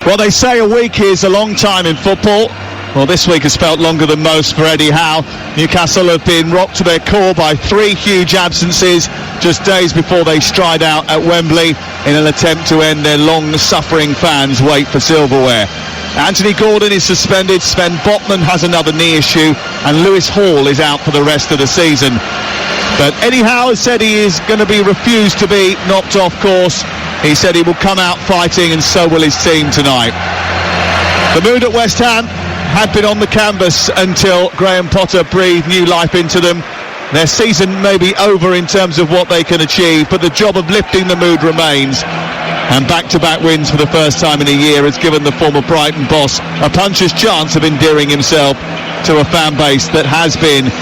Well, they say a week is a long time in football. Well, this week has felt longer than most for Eddie Howe. Newcastle have been rocked to their core by 3 huge absences just days before they stride out at Wembley in an attempt to end their long-suffering fans' wait for silverware. Anthony Gordon is suspended, Sven Botman has another knee issue, and Lewis Hall is out for the rest of the season. But Eddie Howe has said he is going to be refused to be knocked off course. He said he will come out fighting, and so will his team tonight. The mood at West Ham had been on the canvas until Graham Potter breathed new life into them. Their season may be over in terms of what they can achieve, but the job of lifting the mood remains. And back-to-back wins for the first time in a year has given the former Brighton boss a puncher's chance of endearing himself to a fan base that has been,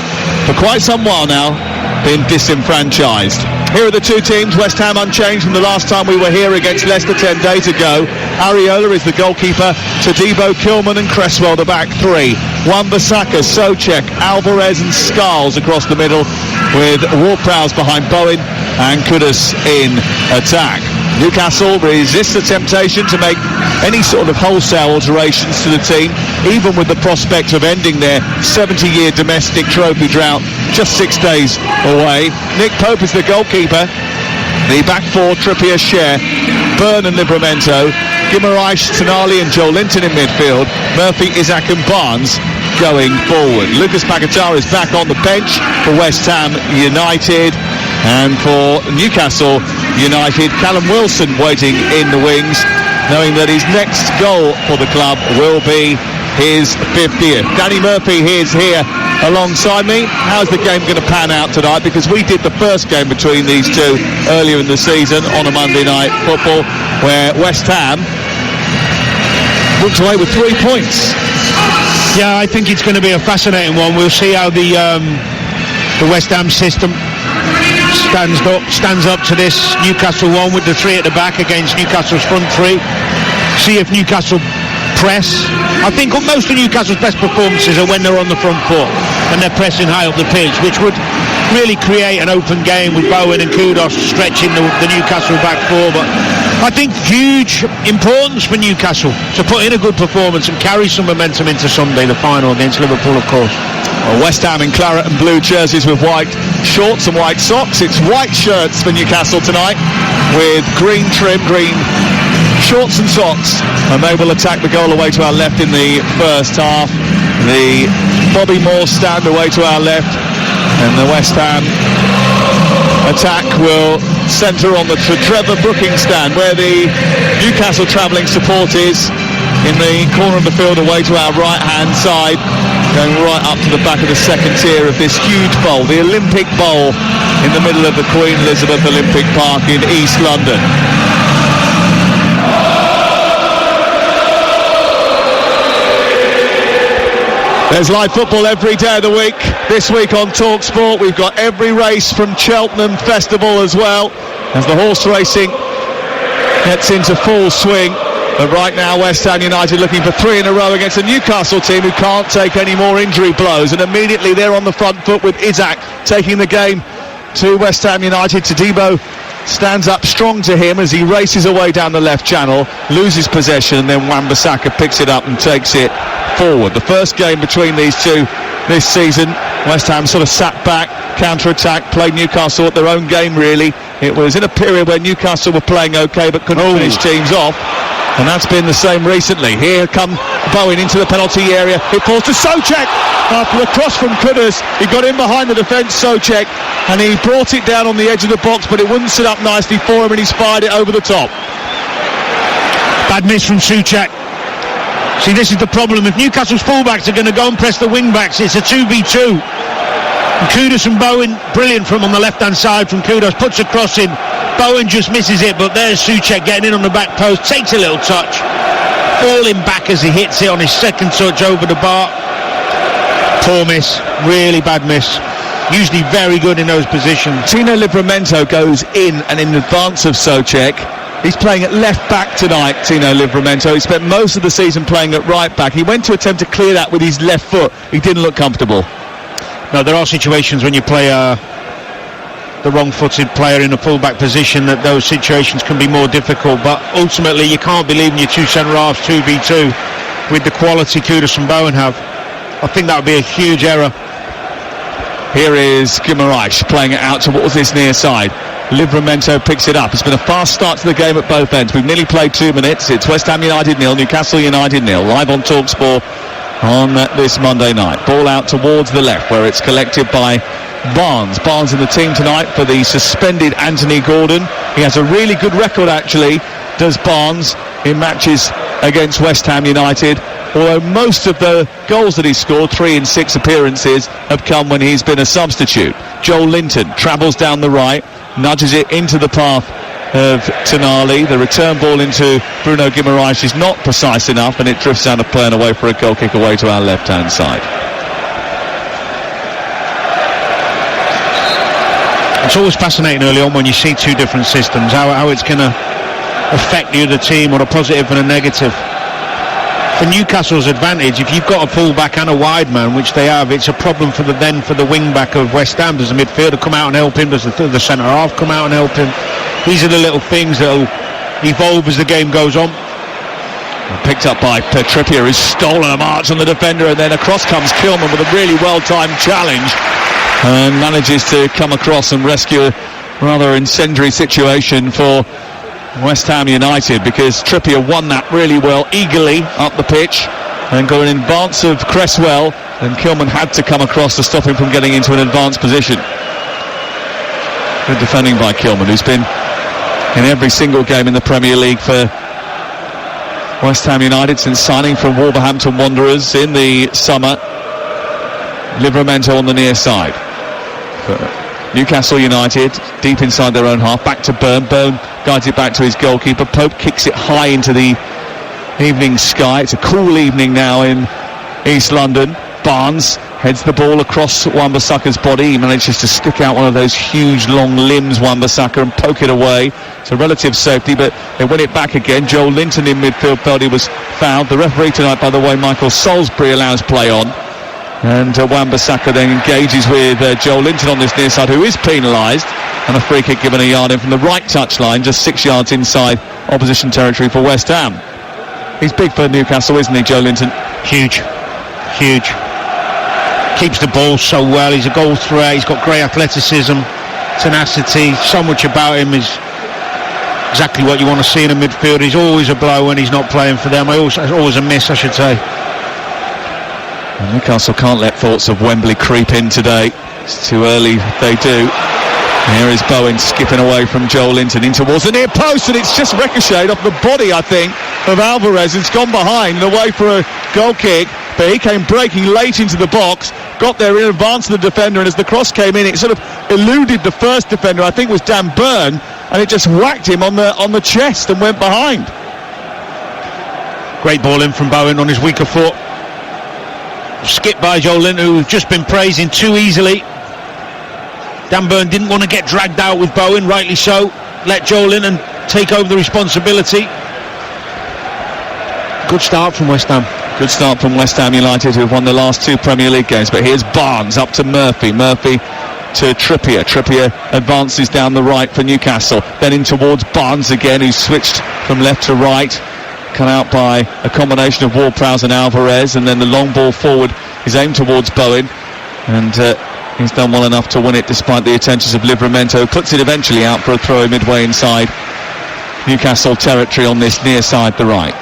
for quite some while now, been disenfranchised. Here are the two teams. West Ham unchanged from the last time we were here against Leicester 10 days ago. Areola is the goalkeeper, Todibo, Kilman and Cresswell the back three. Wan-Bissaka, Souček, Alvarez and Scarles across the middle, with Ward-Prowse behind Bowen and Kudus in attack. Newcastle resists the temptation to make any sort of wholesale alterations to the team, even with the prospect of ending their 70-year domestic trophy drought just 6 days away. Nick Pope is the goalkeeper. The back four, Trippier, Schär, Byrne and Livramento, Guimaraes, Tonali and Joe Linton in midfield, Murphy, Isaac and Barnes going forward. Lucas Paquetá is back on the bench for West Ham United, and for Newcastle United, Callum Wilson waiting in the wings, knowing that his next goal for the club will be his 50th. Danny Murphy is here alongside me. How's the game going to pan out tonight? Because we did the first game between these two earlier in the season on a Monday Night Football, where West Ham walked away with 3 points. Yeah, I think it's going to be a fascinating one. We'll see how the West Ham system stands up to this Newcastle one, with the 3 at the back against Newcastle's front 3. See if Newcastle press. I think most of Newcastle's best performances are when they're on the front foot and they're pressing high up the pitch, which would really create an open game with Bowen and Kudus stretching the Newcastle back four. But I think huge importance for Newcastle to put in a good performance and carry some momentum into Sunday, the final against Liverpool, of course. Well, West Ham in claret and blue jerseys with white shorts and white socks. It's white shirts for Newcastle tonight with green trim, green shorts and socks, and they will attack the goal away to our left in the first half. The Bobby Moore stand away to our left, and the West Ham attack will centre on the Trevor Brooking stand, where the Newcastle travelling support is, in the corner of the field away to our right hand side, going right up to the back of the second tier of this huge bowl, the Olympic Bowl, in the middle of the Queen Elizabeth Olympic Park in East London. There's live football every day of the week. This week on TalkSport, we've got every race from Cheltenham Festival as well, as the horse racing gets into full swing. But right now, West Ham United looking for 3 in a row against a Newcastle team who can't take any more injury blows. And immediately they're on the front foot with Isaac taking the game to West Ham United. Todibo stands up strong to him as he races away down the left channel, loses possession, and then Wan-Bissaka picks it up and takes it forward. The first game between these two this season, West Ham sort of sat back, counter-attack, played Newcastle at their own game really. It was in a period where Newcastle were playing okay but couldn't finish teams off, and that's been the same recently. Here come Bowen into the penalty area. It falls to Souček after the cross from Kudus. He got in behind the defence, Souček, and he brought it down on the edge of the box, but it wouldn't sit up nicely for him, and he's fired it over the top. Bad miss from Souček. See, this is the problem. If Newcastle's fullbacks are going to go and press the wing-backs, it's a 2v2. And Kudus and Bowen, brilliant from on the left-hand side from Kudus, puts a cross in. Bowen just misses it, but there's Souček getting in on the back post, takes a little touch, falling back as he hits it on his second touch over the bar. Poor miss, really bad miss. Usually very good in those positions. Tino Livramento goes in and in advance of Souček. He's playing at left back tonight, Tino Livramento. He spent most of the season playing at right back. He went to attempt to clear that with his left foot. He didn't look comfortable. No, there are situations when you play a the wrong-footed player in a full-back position, that those situations can be more difficult. But ultimately, you can't be leaving your two centre-halves 2v2 with the quality Kudus and Bowen have. I think that would be a huge error. Here is Guimaraes playing it out towards this near side. Livramento picks it up. It's been a fast start to the game at both ends. We've nearly played 2 minutes. It's West Ham United 0, Newcastle United 0. Live on TalkSport on this Monday night. Ball out towards the left where it's collected by Barnes. Barnes in the team tonight for the suspended Anthony Gordon. He has a really good record, actually, does Barnes, in matches against West Ham United, although most of the goals that he's scored, 3 in 6 appearances, have come when he's been a substitute. Joel Linton travels down the right, nudges it into the path of Tonali. The return ball into Bruno Guimaraes is not precise enough, and it drifts out of play and away for a goal kick away to our left-hand side. It's always fascinating early on when you see two different systems, how it's going to affect the other team, or a positive and a negative. For Newcastle's advantage, if you've got a full-back and a wide man, which they have, it's a problem for the wing-back of West Ham. Does the midfielder come out and help him? Does the centre-half come out and help him? These are the little things that will evolve as the game goes on. Picked up by Trippier, who's stolen a march on the defender, and then across comes Kilman with a really well-timed challenge, and manages to come across and rescue a rather incendiary situation for West Ham United, because Trippier won that really well, eagerly up the pitch, and got an advance of Cresswell, and Kilman had to come across to stop him from getting into an advanced position. Good defending by Kilman, who's been in every single game in the Premier League for West Ham United since signing from Wolverhampton Wanderers in the summer. Livramento on the near side. Newcastle United deep inside their own half, back to Byrne. Byrne guides it back to his goalkeeper. Pope kicks it high into the evening sky. It's a cool evening now in East London. Barnes heads the ball across Wan-Bissaka's body. He manages to stick out one of those huge long limbs, Wan-Bissaka, and poke it away. It's a relative safety, but they win it back again. Joel Linton in midfield felt he was fouled. The referee tonight, by the way, Michael Salisbury, allows play on. And Wan-Bissaka then engages with Joel Linton on this near side, who is penalised, and a free kick given a yard in from the right touchline, just 6 yards inside opposition territory for West Ham. He's big for Newcastle, isn't he, Joel Linton? Huge. Keeps the ball so well. He's a goal threat. He's got great athleticism, tenacity. So much about him is exactly what you want to see in a midfielder. He's always a blow when he's not playing for them. Always a miss, I should say. And Newcastle can't let thoughts of Wembley creep in today. It's too early, they do. Here is Bowen skipping away from Joel Linton in towards the near post, and it's just ricocheted off the body, I think, of Alvarez. It's gone behind and away for a goal kick, but he came breaking late into the box, got there in advance of the defender, and as the cross came in, it sort of eluded the first defender, I think it was Dan Byrne, and it just whacked him on the chest and went behind. Great ball in from Bowen on his weaker foot. Skipped by Joel Linton, who we've just been praising too easily. Dan Byrne didn't want to get dragged out with Bowen, rightly so. Let Joel Linton take over the responsibility. Good start from West Ham. Good start from West Ham United, who have won the last 2 Premier League games. But here's Barnes up to Murphy. Murphy to Trippier. Trippier advances down the right for Newcastle. Then in towards Barnes again, who switched from left to right. Cut out by a combination of Ward-Prowse and Alvarez, and then the long ball forward is aimed towards Bowen, and he's done well enough to win it despite the attentions of Livramento. Puts it eventually out for a throw midway inside Newcastle territory on this near side, the right.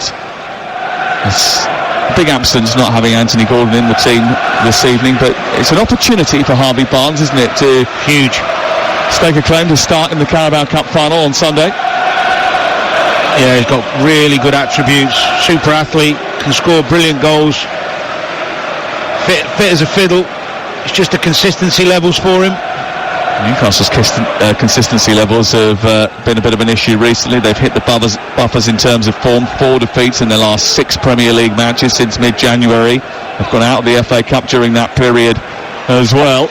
It's a big absence not having Anthony Gordon in the team this evening, but it's an opportunity for Harvey Barnes, isn't it, to stake a claim to start in the Carabao Cup final on Sunday. Yeah, he's got really good attributes. Super athlete, can score brilliant goals. Fit as a fiddle. It's just the consistency levels for him. Newcastle's consistency levels have been a bit of an issue recently. They've hit the buffers in terms of form. 4 defeats in their last 6 Premier League matches since mid-January. They've gone out of the FA Cup during that period as well.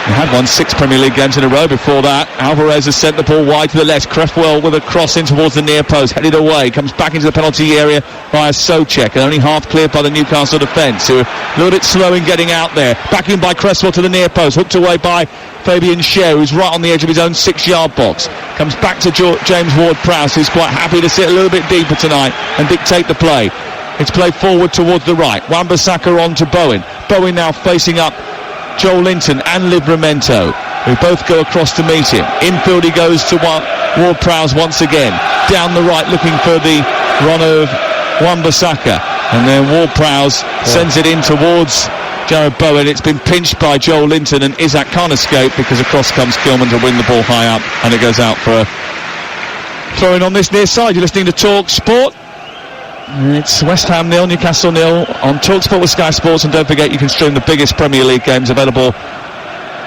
He had won 6 Premier League games in a row before that. Alvarez has sent the ball wide to the left. Cresswell with a cross in towards the near post, headed away, comes back into the penalty area via Souček, and only half cleared by the Newcastle defence, who are a little bit slow in getting out there. Back in by Cresswell to the near post, hooked away by Fabian Schär, who's right on the edge of his own 6-yard box. Comes back to James Ward-Prowse, who's quite happy to sit a little bit deeper tonight and dictate the play. It's played forward towards the right. Wan-Bissaka on to Bowen. Bowen now facing up Joel Linton and Livramento, who both go across to meet him. Infield he goes to Ward-Prowse once again. Down the right looking for the run of Wan-Bissaka. And then Ward-Prowse sends it in towards Jared Bowen. It's been pinched by Joel Linton, and Isak can't escape because across comes Kilman to win the ball high up, and it goes out for a throw-in on this near side. You're listening to Talk Sport. It's West Ham 0, Newcastle 0 on TalkSport with Sky Sports, and don't forget you can stream the biggest Premier League games available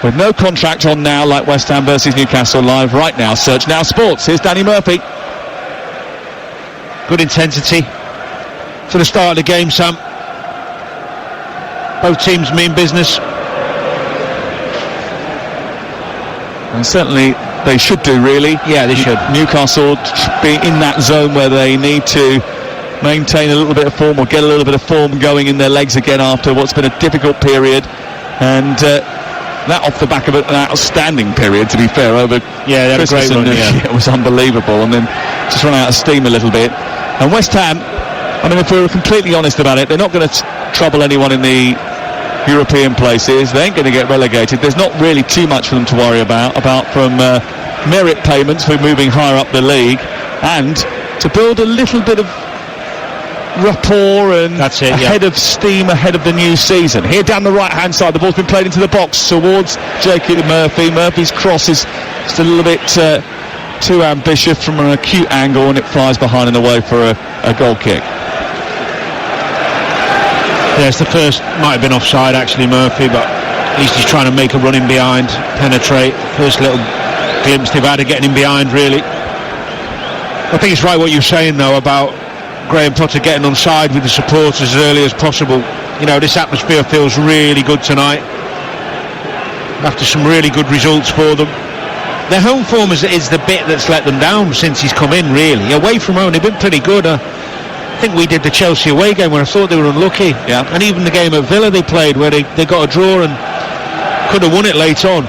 with no contract on now, like West Ham versus Newcastle live right now. Search Now Sports. Here's Danny Murphy. Good intensity for the start of the game, Sam. Both teams mean business. And certainly they should do, really. Yeah, they should. Newcastle be in that zone where they need to maintain a little bit of form, or get a little bit of form going in their legs again after what's been a difficult period, and that off the back of an outstanding period, to be fair, over they had Christmas a great run, it was unbelievable, and then just run out of steam a little bit. And West Ham, I mean, if we were completely honest about it, they're not going to trouble anyone in the European places. They ain't going to get relegated. There's not really too much for them to worry about from merit payments for moving higher up the league, and to build a little bit of rapport and ahead of steam ahead of the new season. Here down the right hand side, the ball's been played into the box towards Jacob Murphy. Murphy's cross is just a little bit too ambitious from an acute angle, and it flies behind and away for a goal kick. It's the first, might have been offside actually, Murphy, but at least he's trying to make a run in behind, penetrate. First little glimpse they've had of getting in behind, really. I think it's right what you're saying though about Graham Potter getting on side with the supporters as early as possible. You know, this atmosphere feels really good tonight after some really good results for them. Their home form is the bit that's let them down since he's come in, really. Away from home they've been pretty good. I think we did the Chelsea away game where I thought they were unlucky, and even the game at Villa they played where they got a draw and could have won it late on.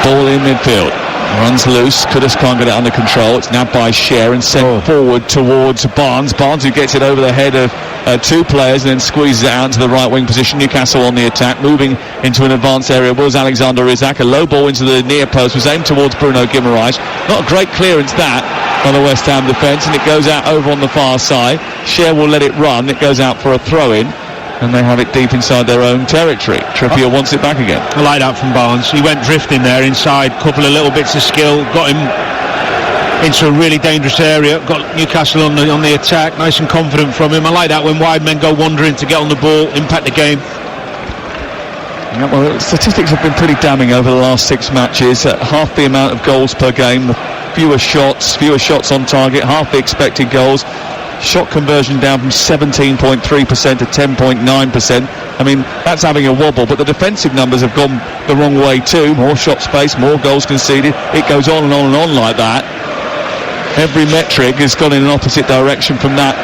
Ball in midfield, runs loose. Kudus can't get it under control. It's nabbed by Schär and sent forward towards Barnes. Barnes, who gets it over the head of two players and then squeezes it out into the right wing position. Newcastle on the attack, moving into an advanced area was Alexander Isak. A low ball into the near post was aimed towards Bruno Guimaraes. Not a great clearance that by the West Ham defence, and it goes out over on the far side. Schär will let it run. It goes out for a throw-in, and they have it deep inside their own territory. Trippier wants it back again. I like that from Barnes. He went drifting there inside, couple of little bits of skill, got him into a really dangerous area, got Newcastle on the attack, nice and confident from him. I like that when wide men go wandering to get on the ball, impact the game. Yeah, well, statistics have been pretty damning over the last 6 matches. Half the amount of goals per game, fewer shots on target, half the expected goals. Shot conversion down from 17.3% to 10.9%. I mean, that's having a wobble, but the defensive numbers have gone the wrong way too. More shot space, more goals conceded. It goes on and on and on like that. Every metric has gone in an opposite direction from that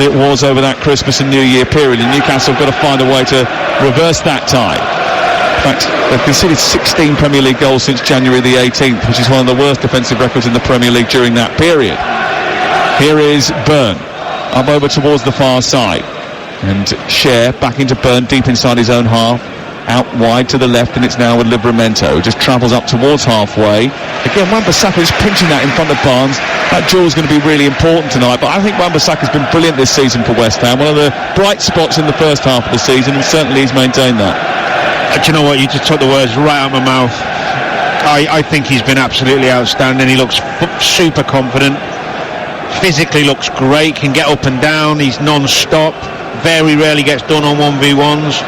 it was over that Christmas and New Year period, and Newcastle have got to find a way to reverse that tide. In fact, they've conceded 16 Premier League goals since January the 18th, which is one of the worst defensive records in the Premier League during that period. Here is Byrne, up over towards the far side, and Schär back into Byrne deep inside his own half, out wide to the left, and it's now with Livramento, who just travels up towards halfway. Again, Wan-Bissaka is pinching that in front of Barnes. That draw is going to be really important tonight, but I think Wan-Bissaka has been brilliant this season for West Ham, one of the bright spots in the first half of the season, and certainly he's maintained that. Do you know what, you just took the words right out of my mouth. I think he's been absolutely outstanding. He looks super confident, physically looks great, can get up and down, he's non-stop, very rarely gets done on 1v1s.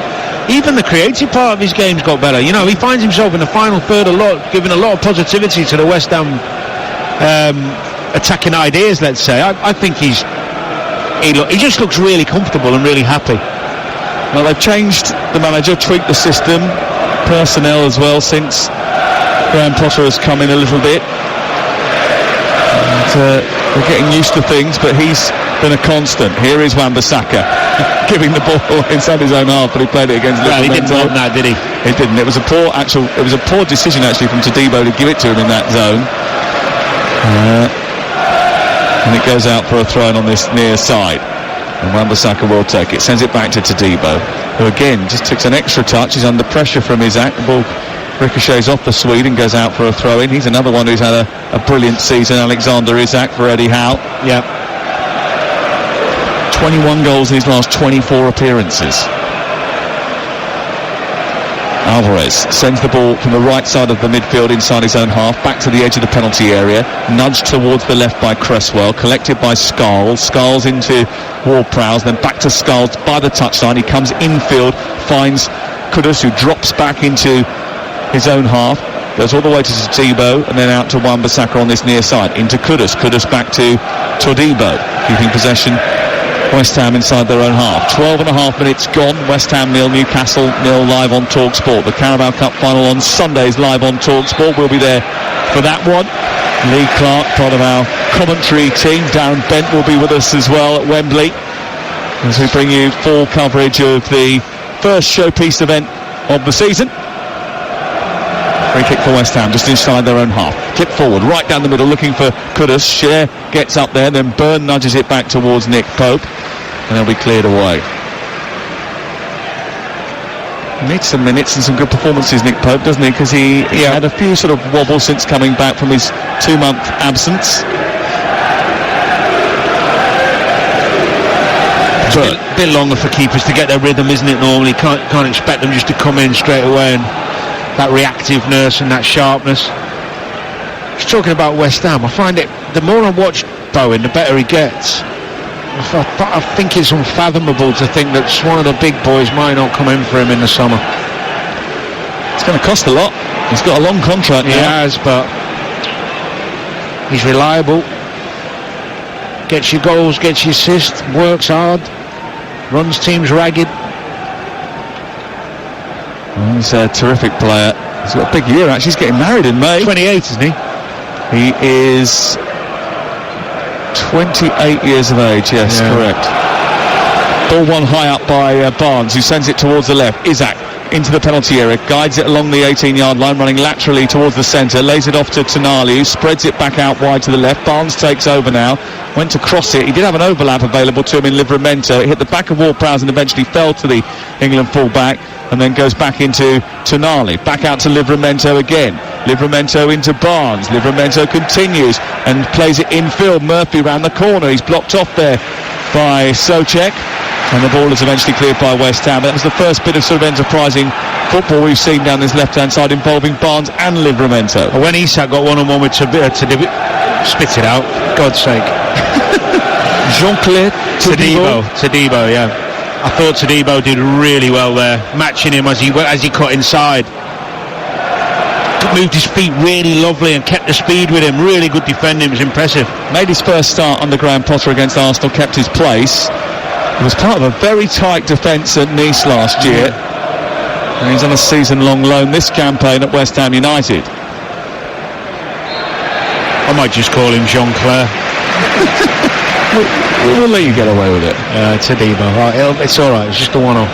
Even the creative part of his game's got better. You know, he finds himself in the final third a lot, giving a lot of positivity to the West Ham attacking ideas, let's say. I think he just looks really comfortable and really happy. Well, they've changed the manager, tweaked the system, personnel as well since Graham Potter has come in a little bit. And, they're getting used to things, but he's been a constant. Here is Wan-Bissaka giving the ball inside his own half, but he played it against Liverpool. He didn't want that, did he? He didn't. It was a poor decision actually from Todibo to give it to him in that zone. And it goes out for a throw on this near side. And Wan-Bissaka will take it. Sends it back to Todibo, who again just takes an extra touch. He's under pressure from Isak. The ball ricochets off the Swede and goes out for a throw-in. He's another one who's had a brilliant season, Alexander Isak, for Eddie Howe. Yeah. 21 goals in his last 24 appearances. Alvarez sends the ball from the right side of the midfield inside his own half, back to the edge of the penalty area, nudged towards the left by Cresswell, collected by Scarles into Ward-Prowse, then back to Scarles by the touchline. He comes infield, finds Kudus, who drops back into his own half, goes all the way to Todibo and then out to Wan-Bissaka on this near side, into Kudus back to Todibo, keeping possession. West Ham inside their own half. 12.5 minutes gone. West Ham 0, Newcastle 0, live on TalkSport. The Carabao Cup final on Sunday is live on TalkSport. We'll be there for that one. Lee Clark, part of our commentary team. Darren Bent will be with us as well at Wembley as we bring you full coverage of the first showpiece event of the season. Free kick for West Ham, just inside their own half. Clip forward, right down the middle, looking for Kudus. Scher gets up there, then Byrne nudges it back towards Nick Pope, and they'll be cleared away. He needs some minutes and some good performances, Nick Pope, doesn't he? Because he had a few sort of wobbles since coming back from his 2-month absence. It's a bit longer for keepers to get their rhythm, isn't it, normally? Can't expect them just to come in straight away, and that reactiveness and that sharpness. Just talking about West Ham, I find it, the more I watch Bowen, the better he gets. I think it's unfathomable to think that one of the big boys might not come in for him in the summer. It's going to cost a lot. He's got a long contract now. He has, but he's reliable. Gets you goals, gets you assists, works hard, runs teams ragged. Well, he's a terrific player. He's got a big year actually. He's getting married in May. 28, isn't he? He is 28 years of age, yes, correct. Ball one high up by Barnes, who sends it towards the left. Isak into the penalty area, guides it along the 18-yard line, running laterally towards the centre, lays it off to Tonali, who spreads it back out wide to the left. Barnes takes over now, went to cross it. He did have an overlap available to him in Livramento. It hit the back of Ward-Prowse and eventually fell to the England full-back, and then goes back into Tonali, back out to Livramento again. Livramento into Barnes. Livramento continues and plays it infield. Murphy round the corner. He's blocked off there by Souček, and the ball is eventually cleared by West Ham. That was the first bit of sort of enterprising football we've seen down this left-hand side involving Barnes and Livramento. When Isak got one-on-one with Todibo, spit it out, God's sake. Jean-Claude Todibo, yeah. I thought Todibo did really well there, matching him as he cut inside. Moved his feet really lovely and kept the speed with him. Really good defending, it was impressive. Made his first start under Graham Potter against Arsenal, kept his place. He was part of a very tight defence at Nice last year. And he's on a season-long loan this campaign at West Ham United. I might just call him Jean-Claude. We'll let you get away with it. Todibo, right, it's alright, it's just a one-off.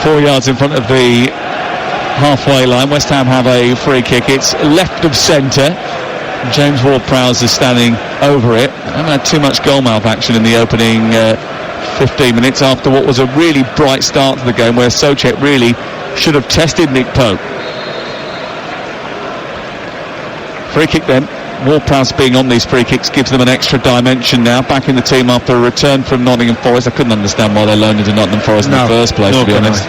4 yards in front of the halfway line. West Ham have a free kick. It's left of centre. James Ward-Prowse is standing over it. I haven't had too much goalmouth action in the opening 15 minutes after what was a really bright start to the game, where Souček really should have tested Nick Pope. Free kick then. Ward-Prowse being on these free kicks gives them an extra dimension now. Back in the team after a return from Nottingham Forest. I couldn't understand why they loaned into Nottingham Forest in the first place, to be honest.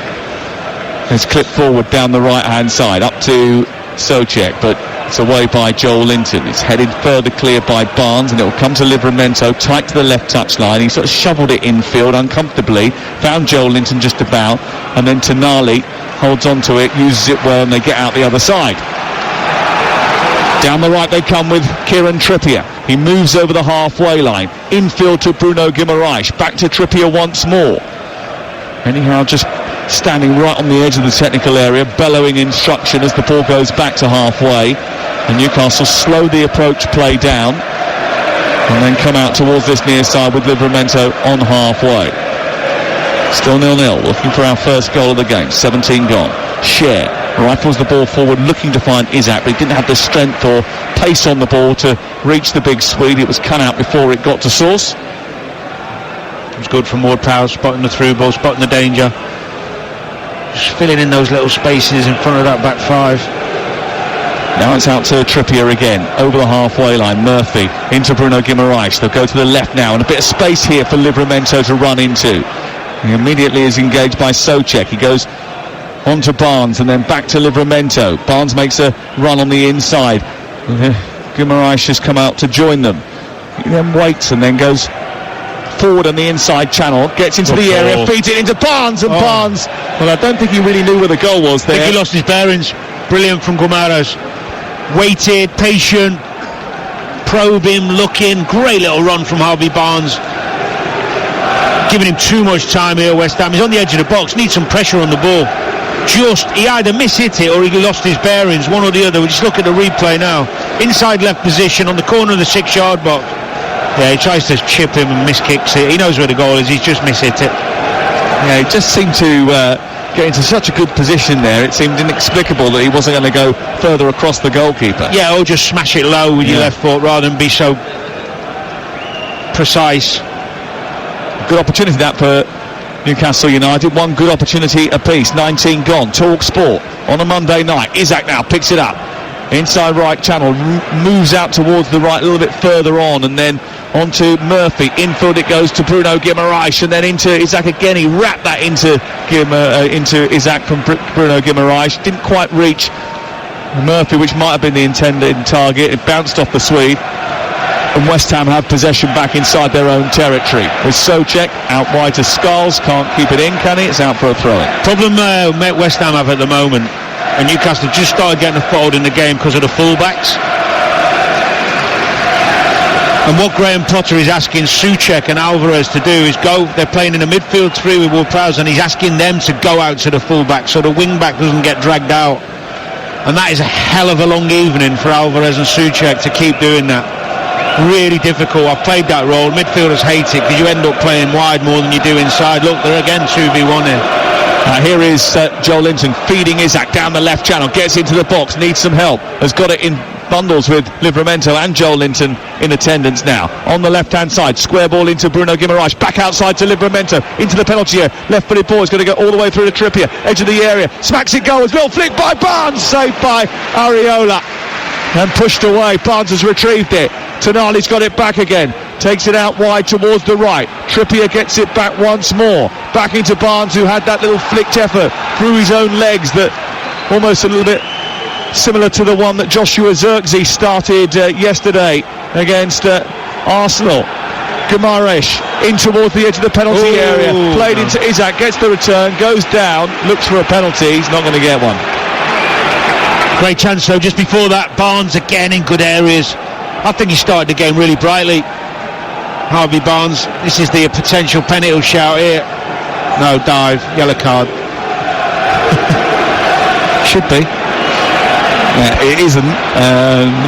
It's clipped forward down the right-hand side, up to Souček, but it's away by Joel Linton. It's headed further clear by Barnes, and it will come to Livramento, tight to the left touchline. He sort of shoveled it infield uncomfortably, found Joel Linton just about, and then Tonali holds on to it, uses it well, and they get out the other side. Down the right they come with Kieran Trippier. He moves over the halfway line. Infield to Bruno Guimaraes. Back to Trippier once more. Anyhow, just standing right on the edge of the technical area, bellowing instruction as the ball goes back to halfway. And Newcastle slow the approach play down and then come out towards this near side with Livramento on halfway. Still 0-0, looking for our first goal of the game. 17 gone. Cher rifles the ball forward, looking to find Isak, but he didn't have the strength or pace on the ball to reach the big Swede. It was cut out before it got to source. It was good from Ward-Prowse, spotting the through ball, spotting the danger. Just filling in those little spaces in front of that back five. Now it's out to Trippier again, over the halfway line. Murphy into Bruno Guimaraes. They'll go to the left now, and a bit of space here for Livramento to run into. He immediately is engaged by Souček. He goes on to Barnes and then back to Livramento. Barnes makes a run on the inside. Guimaraes has come out to join them. He then waits and then goes forward on the inside channel, gets into the area, feeds it into Barnes, and Barnes, well, I don't think he really knew where the goal was there. I think he lost his bearings. Brilliant from Guimaraes. Waited, patient, probing, looking. Great little run from Harvey Barnes. Giving him too much time here, West Ham. He's on the edge of the box, needs some pressure on the ball. He either mishit it or he lost his bearings, one or the other. We just look at the replay now. Inside left position on the corner of the 6-yard box. Yeah, he tries to chip him and miskicks it. He knows where the goal is, he's just mishit it. Yeah, he just seemed to get into such a good position there. It seemed inexplicable that he wasn't going to go further across the goalkeeper. Yeah, or just smash it low with your left foot rather than be so precise. Good opportunity that for Newcastle United. One good opportunity apiece. 19 gone. Talk Sport on a Monday night. Isak now picks it up. Inside right channel, moves out towards the right a little bit further on, and then onto Murphy. Infield it goes to Bruno Guimaraes, and then into Isak again. He wrapped that into Isak from Bruno Guimaraes. Didn't quite reach Murphy, which might have been the intended target. It bounced off the Swede, and West Ham have possession back inside their own territory. With Souček out wide to Skulls, can't keep it in, can he? It's out for a throw-in. Problem West Ham have at the moment, and Newcastle just started getting a foothold in the game because of the fullbacks. And what Graham Potter is asking Souček and Alvarez to do is go. They're playing in a midfield three with Ward-Prowse, and he's asking them to go out to the fullback so the wing-back doesn't get dragged out. And that is a hell of a long evening for Alvarez and Souček to keep doing that. Really difficult. I've played that role. Midfielders hate it because you end up playing wide more than you do inside. Look, they're again 2v1 here. Here is Joel Linton feeding Isak down the left channel, gets into the box, needs some help, has got it in bundles with Livramento and Joel Linton in attendance now. On the left hand side, square ball into Bruno Guimaraes, back outside to Livramento, into the penalty area, left footed ball is going to go all the way through to Trippier, edge of the area, smacks it goal as well, flicked by Barnes, saved by Areola and pushed away. Barnes has retrieved it. Tonali's got it back again, takes it out wide towards the right. Trippier gets it back once more, back into Barnes, who had that little flicked effort through his own legs that almost a little bit similar to the one that Joshua Zirkzee started yesterday against Arsenal. Guimaraes in towards the edge of the penalty area, played into Isak, gets the return, goes down, looks for a penalty, he's not going to get one. Great chance though just before that. Barnes again in good areas. I think he started the game really brightly, Harvey Barnes. This is the potential penalty he'll shout here. No, dive, yellow card. Should be. Yeah, it isn't,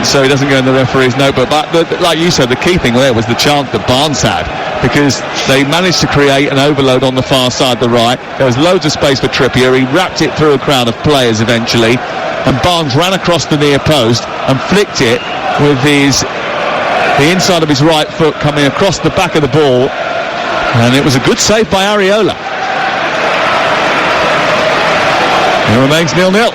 so it doesn't go in the referee's notebook. But like you said, the key thing there was the chance that Barnes had, because they managed to create an overload on the far side, the right. There was loads of space for Trippier. He wrapped it through a crowd of players eventually, and Barnes ran across the near post and flicked it with the inside of his right foot coming across the back of the ball, and it was a good save by Areola. It remains 0-0.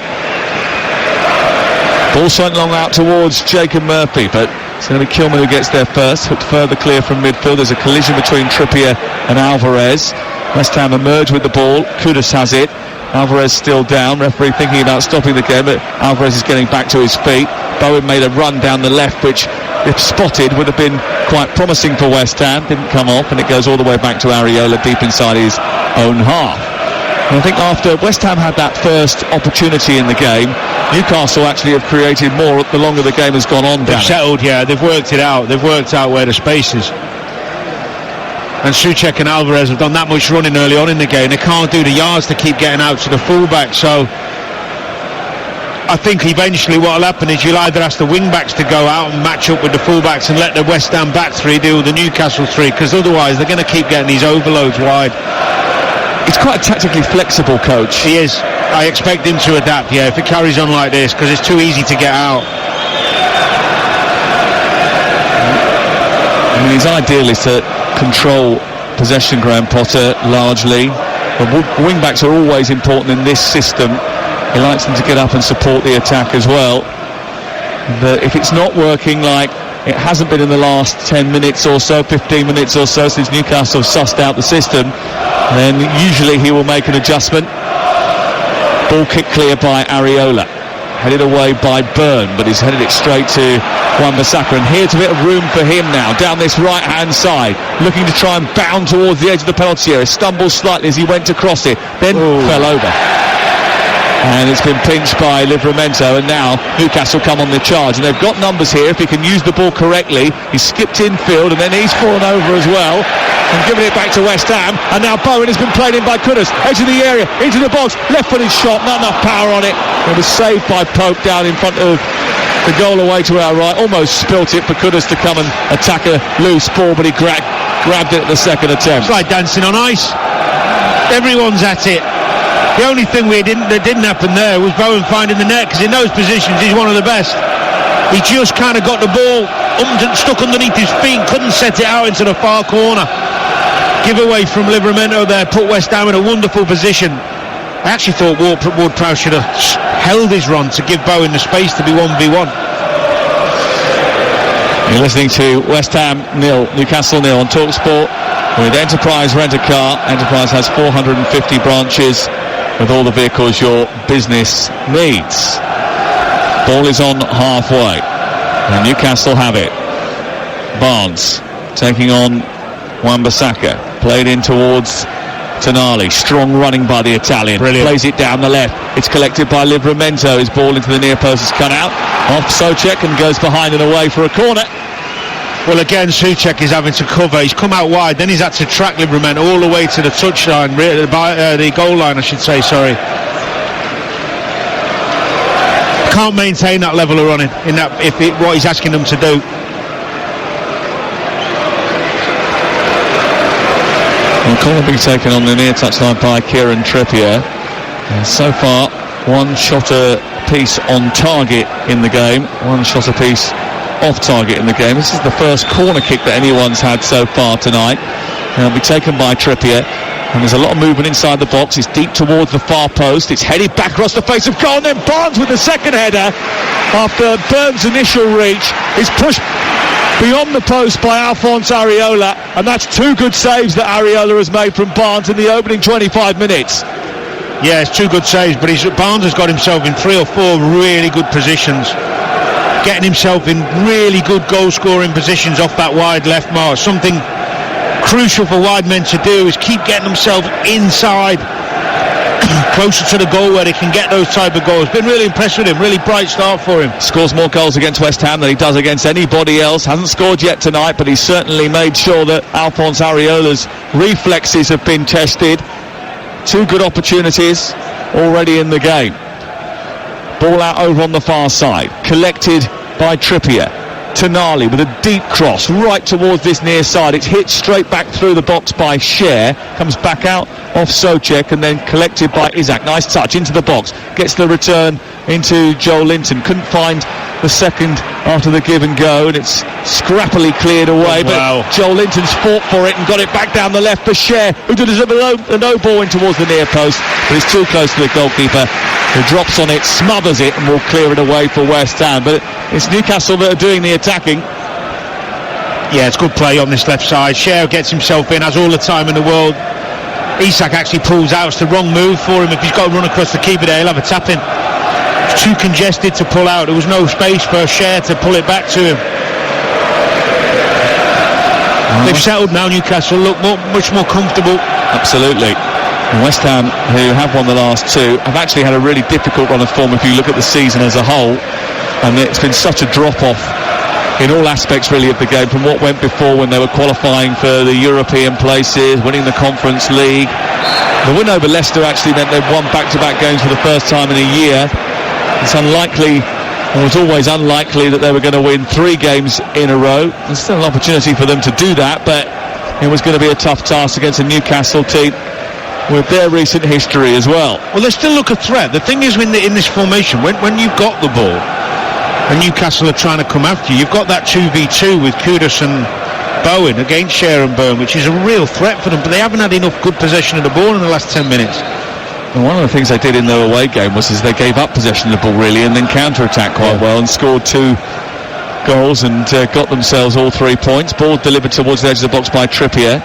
Ball sent long out towards Jacob Murphy, but it's going to be Kilman who gets there first. Hooked further clear from midfield. There's a collision between Trippier and Alvarez. West Ham emerge with the ball. Kudus has it. Alvarez still down. Referee thinking about stopping the game, but Alvarez is getting back to his feet. Bowen made a run down the left, which, if spotted, would have been quite promising for West Ham. Didn't come off, and it goes all the way back to Areola deep inside his own half. And I think after West Ham had that first opportunity in the game, Newcastle actually have created more the longer the game has gone on. They've settled, they've worked it out. They've worked out where the space is. And Souček and Alvarez have done that much running early on in the game. They can't do the yards to keep getting out to the fullback. So I think eventually what will happen is you'll either ask the wing-backs to go out and match up with the full-backs and let the West Ham back three deal with the Newcastle three, because otherwise they're going to keep getting these overloads wide. He's quite a tactically flexible coach. He is. I expect him to adapt, if it carries on like this, because it's too easy to get out. I mean, his ideal is to control possession, Graham Potter, largely. But wing-backs are always important in this system. He likes them to get up and support the attack as well. But if it's not working like it hasn't been in the last 10 minutes or so, 15 minutes or so since Newcastle have sussed out the system, then usually he will make an adjustment. Ball kicked clear by Areola. Headed away by Byrne, but he's headed it straight to Wan-Bissaka. And here's a bit of room for him now, down this right-hand side, looking to try and bound towards the edge of the penalty area. Stumbles slightly as he went to cross it, then fell over. And it's been pinched by Livramento, and now Newcastle come on the charge, and they've got numbers here if he can use the ball correctly. He's skipped infield and then he's fallen over as well and given it back to West Ham, and now Bowen has been played in by Kudus, edge of the area, into the box, left-footed shot, not enough power on it. It was saved by Pope down in front of the goal away to our right, almost spilt it for Kudus to come and attack a loose ball, but he grabbed it at the second attempt. It's like dancing on ice. Everyone's at it. The only thing that didn't happen there was Bowen finding the net, because in those positions he's one of the best. He just kind of got the ball stuck underneath his feet, couldn't set it out into the far corner. Give away from Livramento there, put West Ham in a wonderful position. I actually thought Ward-Prowse should have held his run to give Bowen the space to be 1v1. You're listening to West Ham 0, Newcastle 0 on TalkSport with Enterprise Rent-A-Car. Enterprise has 450 branches with all the vehicles your business needs. Ball is on halfway and Newcastle have it. Barnes taking on Wan-Bissaka, played in towards Tonali, strong running by the Italian. Brilliant. Plays it down the left, it's collected by Livramento, his ball into the near post is cut out, off Souček and goes behind and away for a corner. Well, again, Souček is having to cover. He's come out wide, then he's had to track Livramento all the way to the touchline, the goal line, I should say, sorry. Can't maintain that level of running in that what he's asking them to do. Well, corner being taken on the near touchline by Kieran Trippier. So far, one shot a piece on target in the game, one shot a piece off target in the game. This is the first corner kick that anyone's had so far tonight. It'll be taken by Trippier, and there's a lot of movement inside the box. It's deep towards the far post, it's headed back across the face of goal, and then Barnes with the second header after Burns' initial reach is pushed beyond the post by Alphonse Areola, and that's two good saves that Areola has made from Barnes in the opening 25 minutes. Yeah, it's two good saves, but Barnes has got himself in 3 or 4 really good positions, getting himself in really good goal-scoring positions off that wide left mark. Something crucial for wide men to do is keep getting themselves inside, closer to the goal where they can get those type of goals. Been really impressed with him, really bright start for him. Scores more goals against West Ham than he does against anybody else. Hasn't scored yet tonight, but he's certainly made sure that Alphonse Areola's reflexes have been tested. 2 good opportunities already in the game. Ball out over on the far side, collected by Trippier. Tonali with a deep cross right towards this near side. It's hit straight back through the box by Cher, comes back out off Souček and then collected by Isak. Nice touch into the box, gets the return into Joel Linton. Couldn't find the second after the give and go, and it's scrappily cleared away. But Joel Linton's fought for it and got it back down the left for Cher, who did a no ball in towards the near post, but it's too close to the goalkeeper, who drops on it, smothers it, and will clear it away for West Ham. But it's Newcastle that are doing the attacking. Yeah, it's good play on this left side. Cher gets himself in, has all the time in the world. Isak actually pulls out. It's the wrong move for him. If he's got to run across the keeper there, he'll have a tap in. It's too congested to pull out. There was no space for Cher to pull it back to him. They've settled now, Newcastle look much more comfortable. Absolutely. And West Ham, who have won the last two, have actually had a really difficult run of form if you look at the season as a whole. And it's been such a drop-off in all aspects really of the game, from what went before when they were qualifying for the European places, winning the Conference League. The win over Leicester actually meant they've won back-to-back games for the first time in a year. It's unlikely, it was always unlikely, that they were going to win 3 games in a row. There's still an opportunity for them to do that, but it was going to be a tough task against a Newcastle team with their recent history as well. Well, they still look a threat. The thing is, in this formation, when you've got the ball and Newcastle are trying to come after you, you've got that 2v2 with Kudus and Bowen against Share and Burn, which is a real threat for them, but they haven't had enough good possession of the ball in the last 10 minutes. And one of the things they did in their away game was they gave up possession of the ball really, and then counter-attacked quite well and scored 2 goals and got themselves all 3 points. Ball delivered towards the edge of the box by Trippier,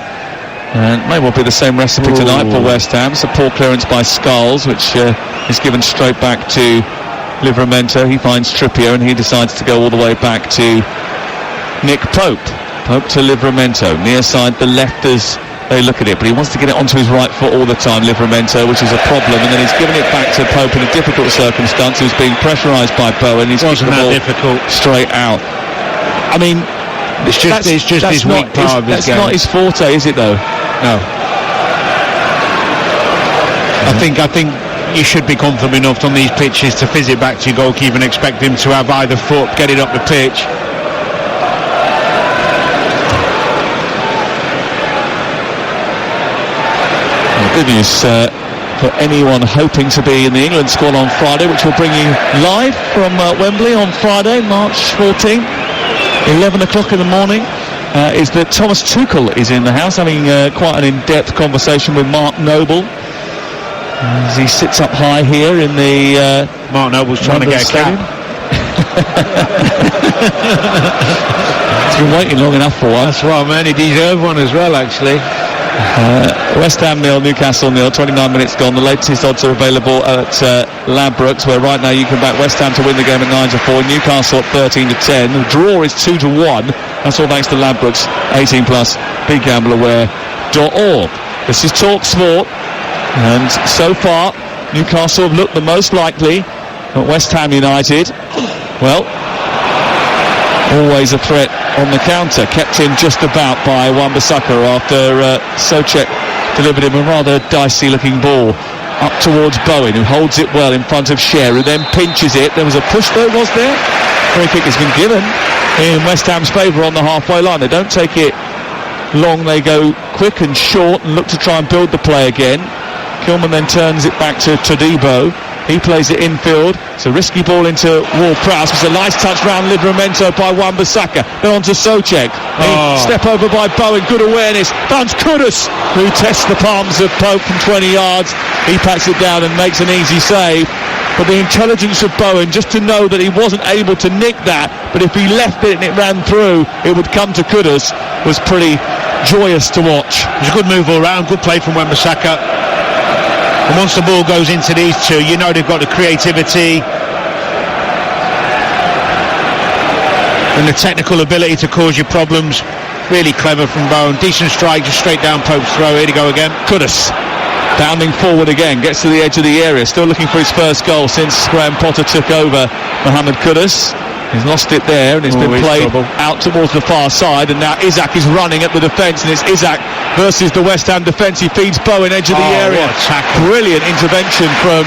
and may well be the same recipe tonight for West Ham. It's a poor clearance by Scholes, which is given straight back to Livramento. He finds Trippier and he decides to go all the way back to Nick Pope. Pope to Livramento, near side the left as they look at it, but he wants to get it onto his right foot all the time, Livramento, which is a problem, and then he's given it back to Pope in a difficult circumstance. He was being pressurised by Bowen. He's wasn't that difficult straight out. I mean, it's just his weak part of his game. That's not his forte, is it though? No. I think you should be comfortable enough on these pitches to fizz it back to your goalkeeper and expect him to have either foot, get it up the pitch. Good news for anyone hoping to be in the England squad on Friday, which will bring you live from Wembley on Friday, March 14th, 11 o'clock in the morning, is that Thomas Tuchel is in the house, having quite an in-depth conversation with Mark Noble as he sits up high here in the Mark Noble's trying to get a cap. He's been waiting long enough for one. That's right, man, he deserved one as well, actually. West Ham 0, Newcastle 0, 29 minutes gone. The latest odds are available at Ladbrokes, where right now you can back West Ham to win the game at 9-4, Newcastle at 13-10. The draw is 2-1. That's all thanks to Ladbrokes. 18 plus. BigGamblerWare.org. This is Talk Sport, and so far Newcastle have looked the most likely, but West Ham United, well, always a threat on the counter, kept him just about by Wan-Bissaka after Souček delivered him a rather dicey looking ball up towards Bowen, who holds it well in front of Cher, who then pinches it. There was a push though, was there? Free kick has been given in West Ham's favour on the halfway line. They don't take it long, they go quick and short and look to try and build the play again. Kilman then turns it back to Todibo. He plays it infield. It's a risky ball into Ward-Prowse. It's a nice touch round Livramento by Wan-Bissaka. Then on to Souček. Step over by Bowen. Good awareness. Bounce Kudus, who tests the palms of Pope from 20 yards. He pats it down and makes an easy save. But the intelligence of Bowen, just to know that he wasn't able to nick that, but if he left it and it ran through, it would come to Kudus, was pretty joyous to watch. It was a good move all round. Good play from Wan-Bissaka. And once the ball goes into these two, you know they've got the creativity and the technical ability to cause you problems. Really clever from Bowen. Decent strike, just straight down Pope's throw. Here to go again. Kudus bounding forward again, gets to the edge of the area, still looking for his first goal since Graham Potter took over. Mohamed Kudus, he's lost it there, and it's been played out towards the far side, and now Isak is running at the defence, and it's Isak versus the West Ham defence. He feeds Bowen, edge of the area. Brilliant intervention from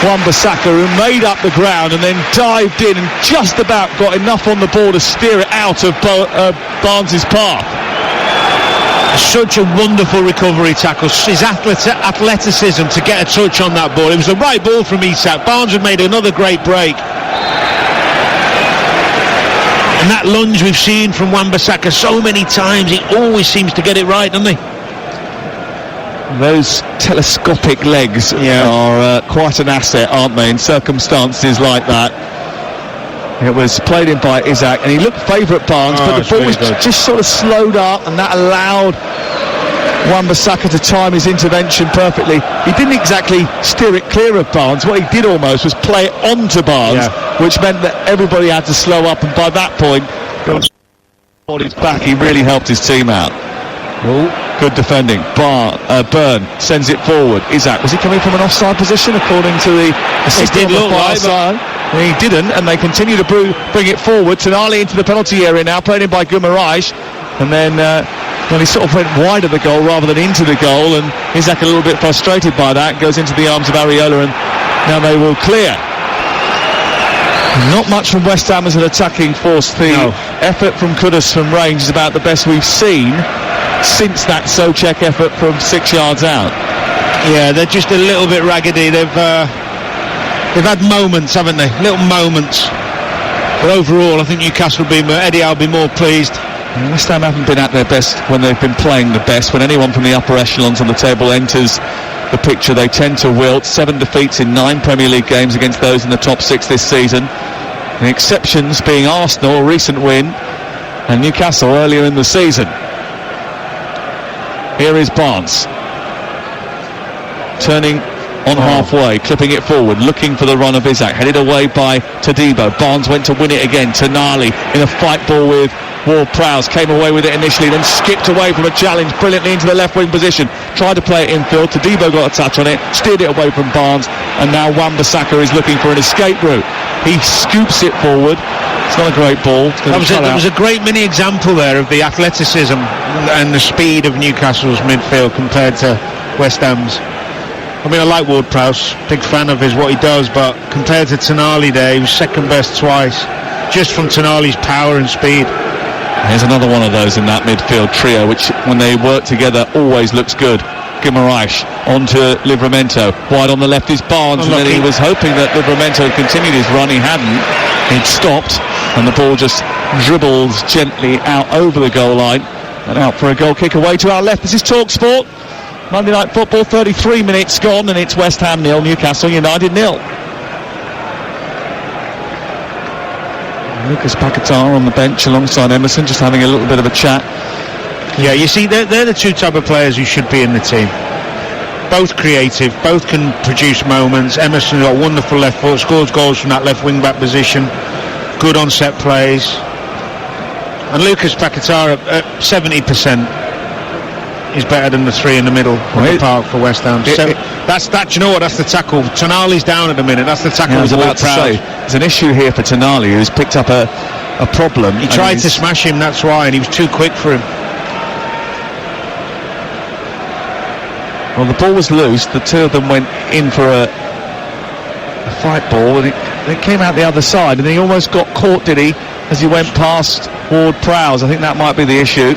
Wan-Bissaka, who made up the ground and then dived in and just about got enough on the ball to steer it out of Barnes' path. Such a wonderful recovery tackle. His athleticism to get a touch on that ball. It was the right ball from Isak. Barnes had made another great break. And that lunge we've seen from Wan-Bissaka so many times, he always seems to get it right, doesn't he? Those telescopic legs are quite an asset, aren't they, in circumstances like that. It was played in by Isak, and he looked favourite Barnes, but the ball was just sort of slowed up, and that allowed Wan-Bissaka to time his intervention perfectly. He didn't exactly steer it clear of Barnes. What he did almost was play it onto Barnes, which meant that everybody had to slow up, and by that point, on his back, he really helped his team out. Good defending. Byrne sends it forward. Isaac, was he coming from an offside position according to the assistant on the far side? He didn't, and they continue to bring it forward. Tonali into the penalty area now, played in by Guimaraes, and then he sort of went wide of the goal rather than into the goal, and Isaac a little bit frustrated by that, goes into the arms of Areola, and now they will clear. Not much from West Ham as an attacking force. The effort from Kudus from range is about the best we've seen since that Souček effort from 6 yards out. Yeah, they're just a little bit raggedy. They've had moments, haven't they? Little moments. But overall, I think Newcastle Eddie Howe will be more pleased. West Ham haven't been at their best when they've been playing the best. When anyone from the upper echelons on the table enters the picture, they tend to wilt. 7 defeats in 9 Premier League games against those in the top 6 this season. The exceptions being Arsenal, a recent win, and Newcastle earlier in the season. Here is Barnes, turning on halfway, clipping it forward, looking for the run of Isaac, headed away by Todibo. Barnes went to win it again. Tonali in a fight ball with Ward-Prowse, came away with it initially, then skipped away from a challenge brilliantly into the left wing position, tried to play it infield. Todibo got a touch on it, steered it away from Barnes, and now Wan-Bissaka is looking for an escape route. He scoops it forward. It's not a great ball. That was a great mini example there of the athleticism and the speed of Newcastle's midfield compared to West Ham's. I mean, I like Ward-Prowse, big fan of what he does, but compared to Tonali there, he was second best twice, just from Tonali's power and speed. Here's another one of those in that midfield trio, which when they work together always looks good. Guimaraes onto Livramento. Wide on the left is Barnes, and then he was hoping that Livramento had continued his run. He hadn't. He'd stopped, and the ball just dribbled gently out over the goal line and out for a goal kick away to our left. This is TalkSport. Monday Night Football, 33 minutes gone, and it's West Ham 0, Newcastle United 0. Lucas Paquetá on the bench alongside Emerson, just having a little bit of a chat. Yeah, you see, they're the two type of players who should be in the team. Both creative, both can produce moments. Emerson got a wonderful left foot, scores goals from that left wing-back position, good on set plays. And Lucas Paquetá at 70% is better than the three in the middle of the park for West Ham. That's you know what, that's the tackle. Tonali's down at the minute, that's the tackle. I was about to say, there's an issue here for Tonali, who's picked up a problem. He tried to smash him, that's why, and he was too quick for him. Well, the ball was loose, the two of them went in for a fight ball, and it came out the other side, and he almost got caught, did he, as he went past Ward-Prowse. I think that might be the issue.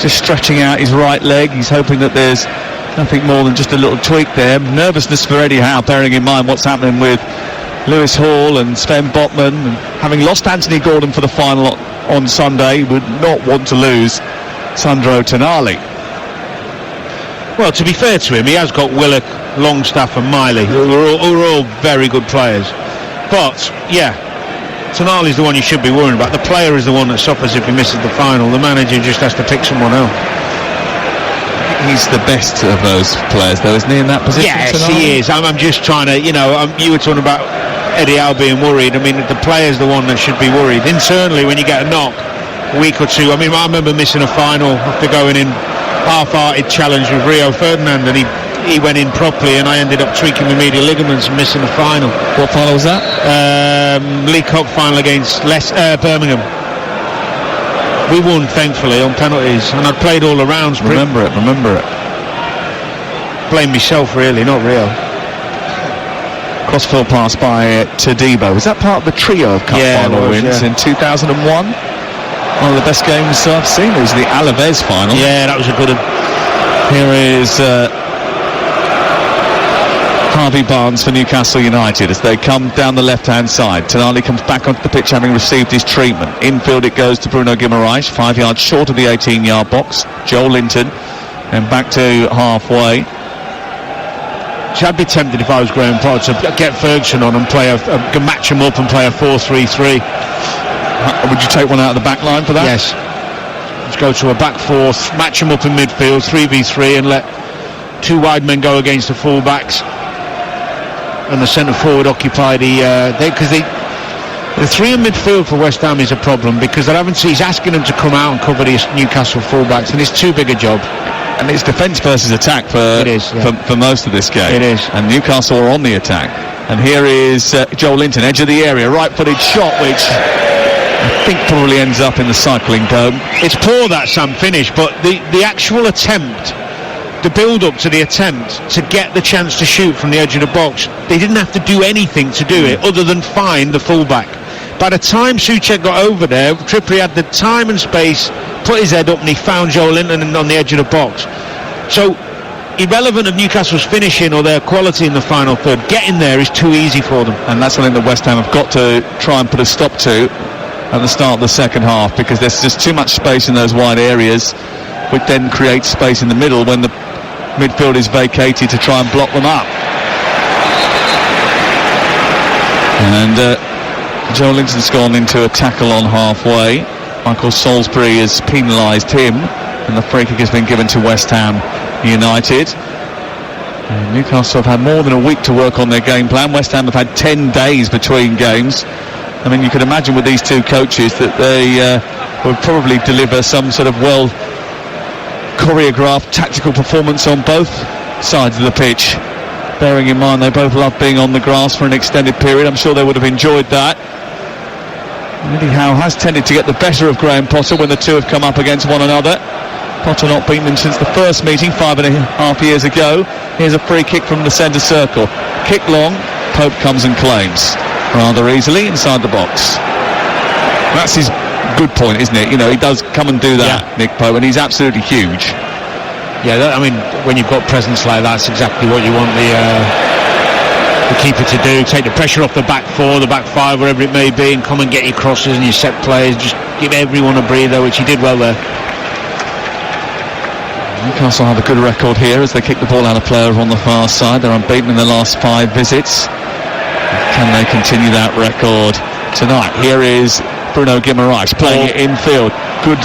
Just stretching out his right leg. He's hoping that there's nothing more than just a little tweak there. Nervousness for Eddie Howe, bearing in mind what's happening with Lewis Hall and Sven Botman, and having lost Anthony Gordon for the final on Sunday, would not want to lose Sandro Tonali. Well, to be fair to him, he has got Willock, Longstaff and Miley, who are all very good players. But, yeah, Tonali's the one you should be worrying about. The player is the one that suffers if he misses the final. The manager just has to pick someone else. He's the best of those players, though, isn't he, in that position? Yes, he is. I'm just trying to, you were talking about Eddie Howe being worried. I mean, the player's the one that should be worried. Internally, when you get a knock, a week or two, I mean, I remember missing a final after going in half-hearted challenge with Rio Ferdinand, and he went in properly, and I ended up tweaking my medial ligaments and missing the final. What final was that? League Cup final against Birmingham. We won, thankfully, on penalties, and I'd played all the rounds. Remember it. Blame myself, really, not Rio. Crossfield pass by Todibo. Was that part of the trio of cup final wins in 2001? One of the best games I've seen. It was the Alaves final. Yeah, that was a good one. Here is Harvey Barnes for Newcastle United as they come down the left-hand side. Tonali comes back onto the pitch having received his treatment. Infield it goes to Bruno Guimaraes, 5 yards short of the 18-yard box. Joel Linton, and back to halfway. So I'd be tempted if I was Graham Potter to get Ferguson on and match him up and play a 4-3-3. Would you take one out of the back line for that? Yes. Let's go to a back four, match him up in midfield, 3v3, and let two wide men go against the full-backs. And the centre forward occupy the three in midfield for West Ham is a problem, because he's asking them to come out and cover these Newcastle full-backs, and it's too big a job. and it's defence versus attack for most of this game. It is. And Newcastle are on the attack. And here is Joel Linton, edge of the area, right-footed shot, which I think probably ends up in the cycling dome. It's poor, that Sam finish, but the actual attempt, the build-up to the attempt to get the chance to shoot from the edge of the box, they didn't have to do anything to do it other than find the fullback. By the time Souček got over there, Trippier had the time and space, put his head up, and he found Joel Linton on the edge of the box. So, irrelevant of Newcastle's finishing or their quality in the final third, getting there is too easy for them. And that's something that West Ham have got to try and put a stop to at the start of the second half, because there's just too much space in those wide areas, which then creates space in the middle when the midfield is vacated to try and block them up. And Joel Linton's gone into a tackle on halfway. Michael Salisbury has penalised him, and the free kick has been given to West Ham United. And Newcastle have had more than a week to work on their game plan. West Ham have had 10 days between games. I mean, you could imagine with these two coaches that they would probably deliver some sort of well choreographed tactical performance on both sides of the pitch. Bearing in mind they both love being on the grass for an extended period, I'm sure they would have enjoyed that. Eddie Howe has tended to get the better of Graham Potter when the two have come up against one another. Potter not beaten them since the first meeting 5.5 years ago. Here's a free kick from the centre circle. Kick long, Pope comes and claims rather easily inside the box. That's his good point, isn't it? You know, he does come and do that, Nick Pope, and he's absolutely huge. Yeah, I mean, when you've got presence like that, that's exactly what you want the keeper to do. Take the pressure off the back four, the back five, wherever it may be, and come and get your crosses and your set plays. Just give everyone a breather, which he did well there. Newcastle have a good record here as they kick the ball out of play over on the far side. They're unbeaten in the last 5 visits. Can they continue that record tonight? Here is Bruno Guimaraes playing it infield. Good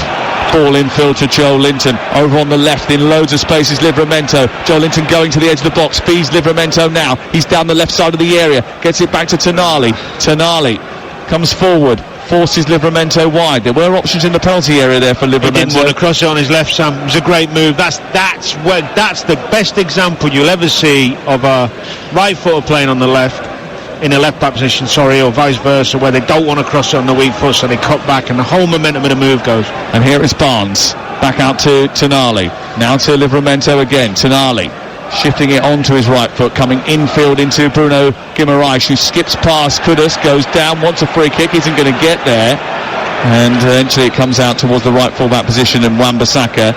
ball infield to Joel Linton. Over on the left in loads of space is Livramento. Joel Linton going to the edge of the box. Feeds Livramento now. He's down the left side of the area. Gets it back to Tonali. Tonali comes forward. Forces Livramento wide. There were options in the penalty area there for Livramento. He didn't want to cross it on his left, Sam. It was a great move. That's the best example you'll ever see of a right footer playing on the left, in a left back position, or vice versa, where they don't want to cross it on the weak foot, so they cut back and the whole momentum of the move goes. And here is Barnes. Back out to Tonali. Now to Livramento again. Tonali shifting it onto his right foot, coming infield into Bruno Guimaraes, who skips past Kudus, goes down, wants a free kick, isn't going to get there, and eventually it comes out towards the right full-back position, and Wan-Bissaka,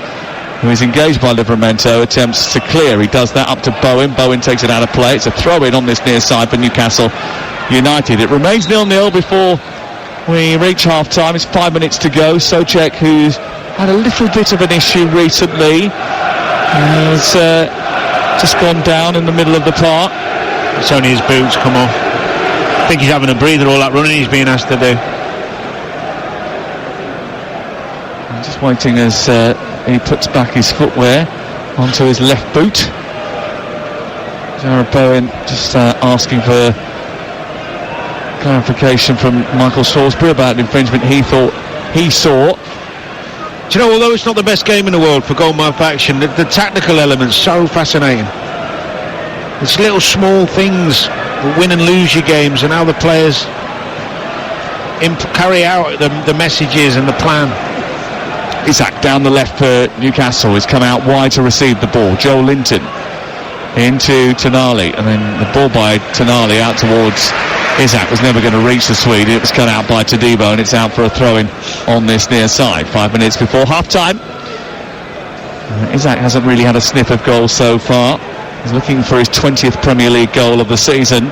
who is engaged by Livramento, attempts to clear. He does that up to Bowen. Bowen takes it out of play. It's a throw-in on this near side for Newcastle United. It remains 0-0 before we reach half-time. It's 5 minutes to go. Souček, who's had a little bit of an issue recently, has just gone down in the middle of the park. It's only his boots come off. I think he's having a breather, all that running he's being asked to do. I'm just waiting as he puts back his footwear onto his left boot. Jarrod Bowen just asking for clarification from Michael Salisbury about an infringement he thought he saw. Do you know, although it's not the best game in the world for goalmouth action, the tactical element's so fascinating. It's little small things that win and lose your games, and how the players carry out the messages and the plan. Isaac down the left for Newcastle. He's come out wide to receive the ball. Joel Linton into Tonali, and then the ball by Tonali out towards Isaac was never going to reach the Swede. It was cut out by Todibo, and it's out for a throw-in on this near side. 5 minutes before half-time. Isaac hasn't really had a sniff of goals so far. He's looking for his 20th Premier League goal of the season.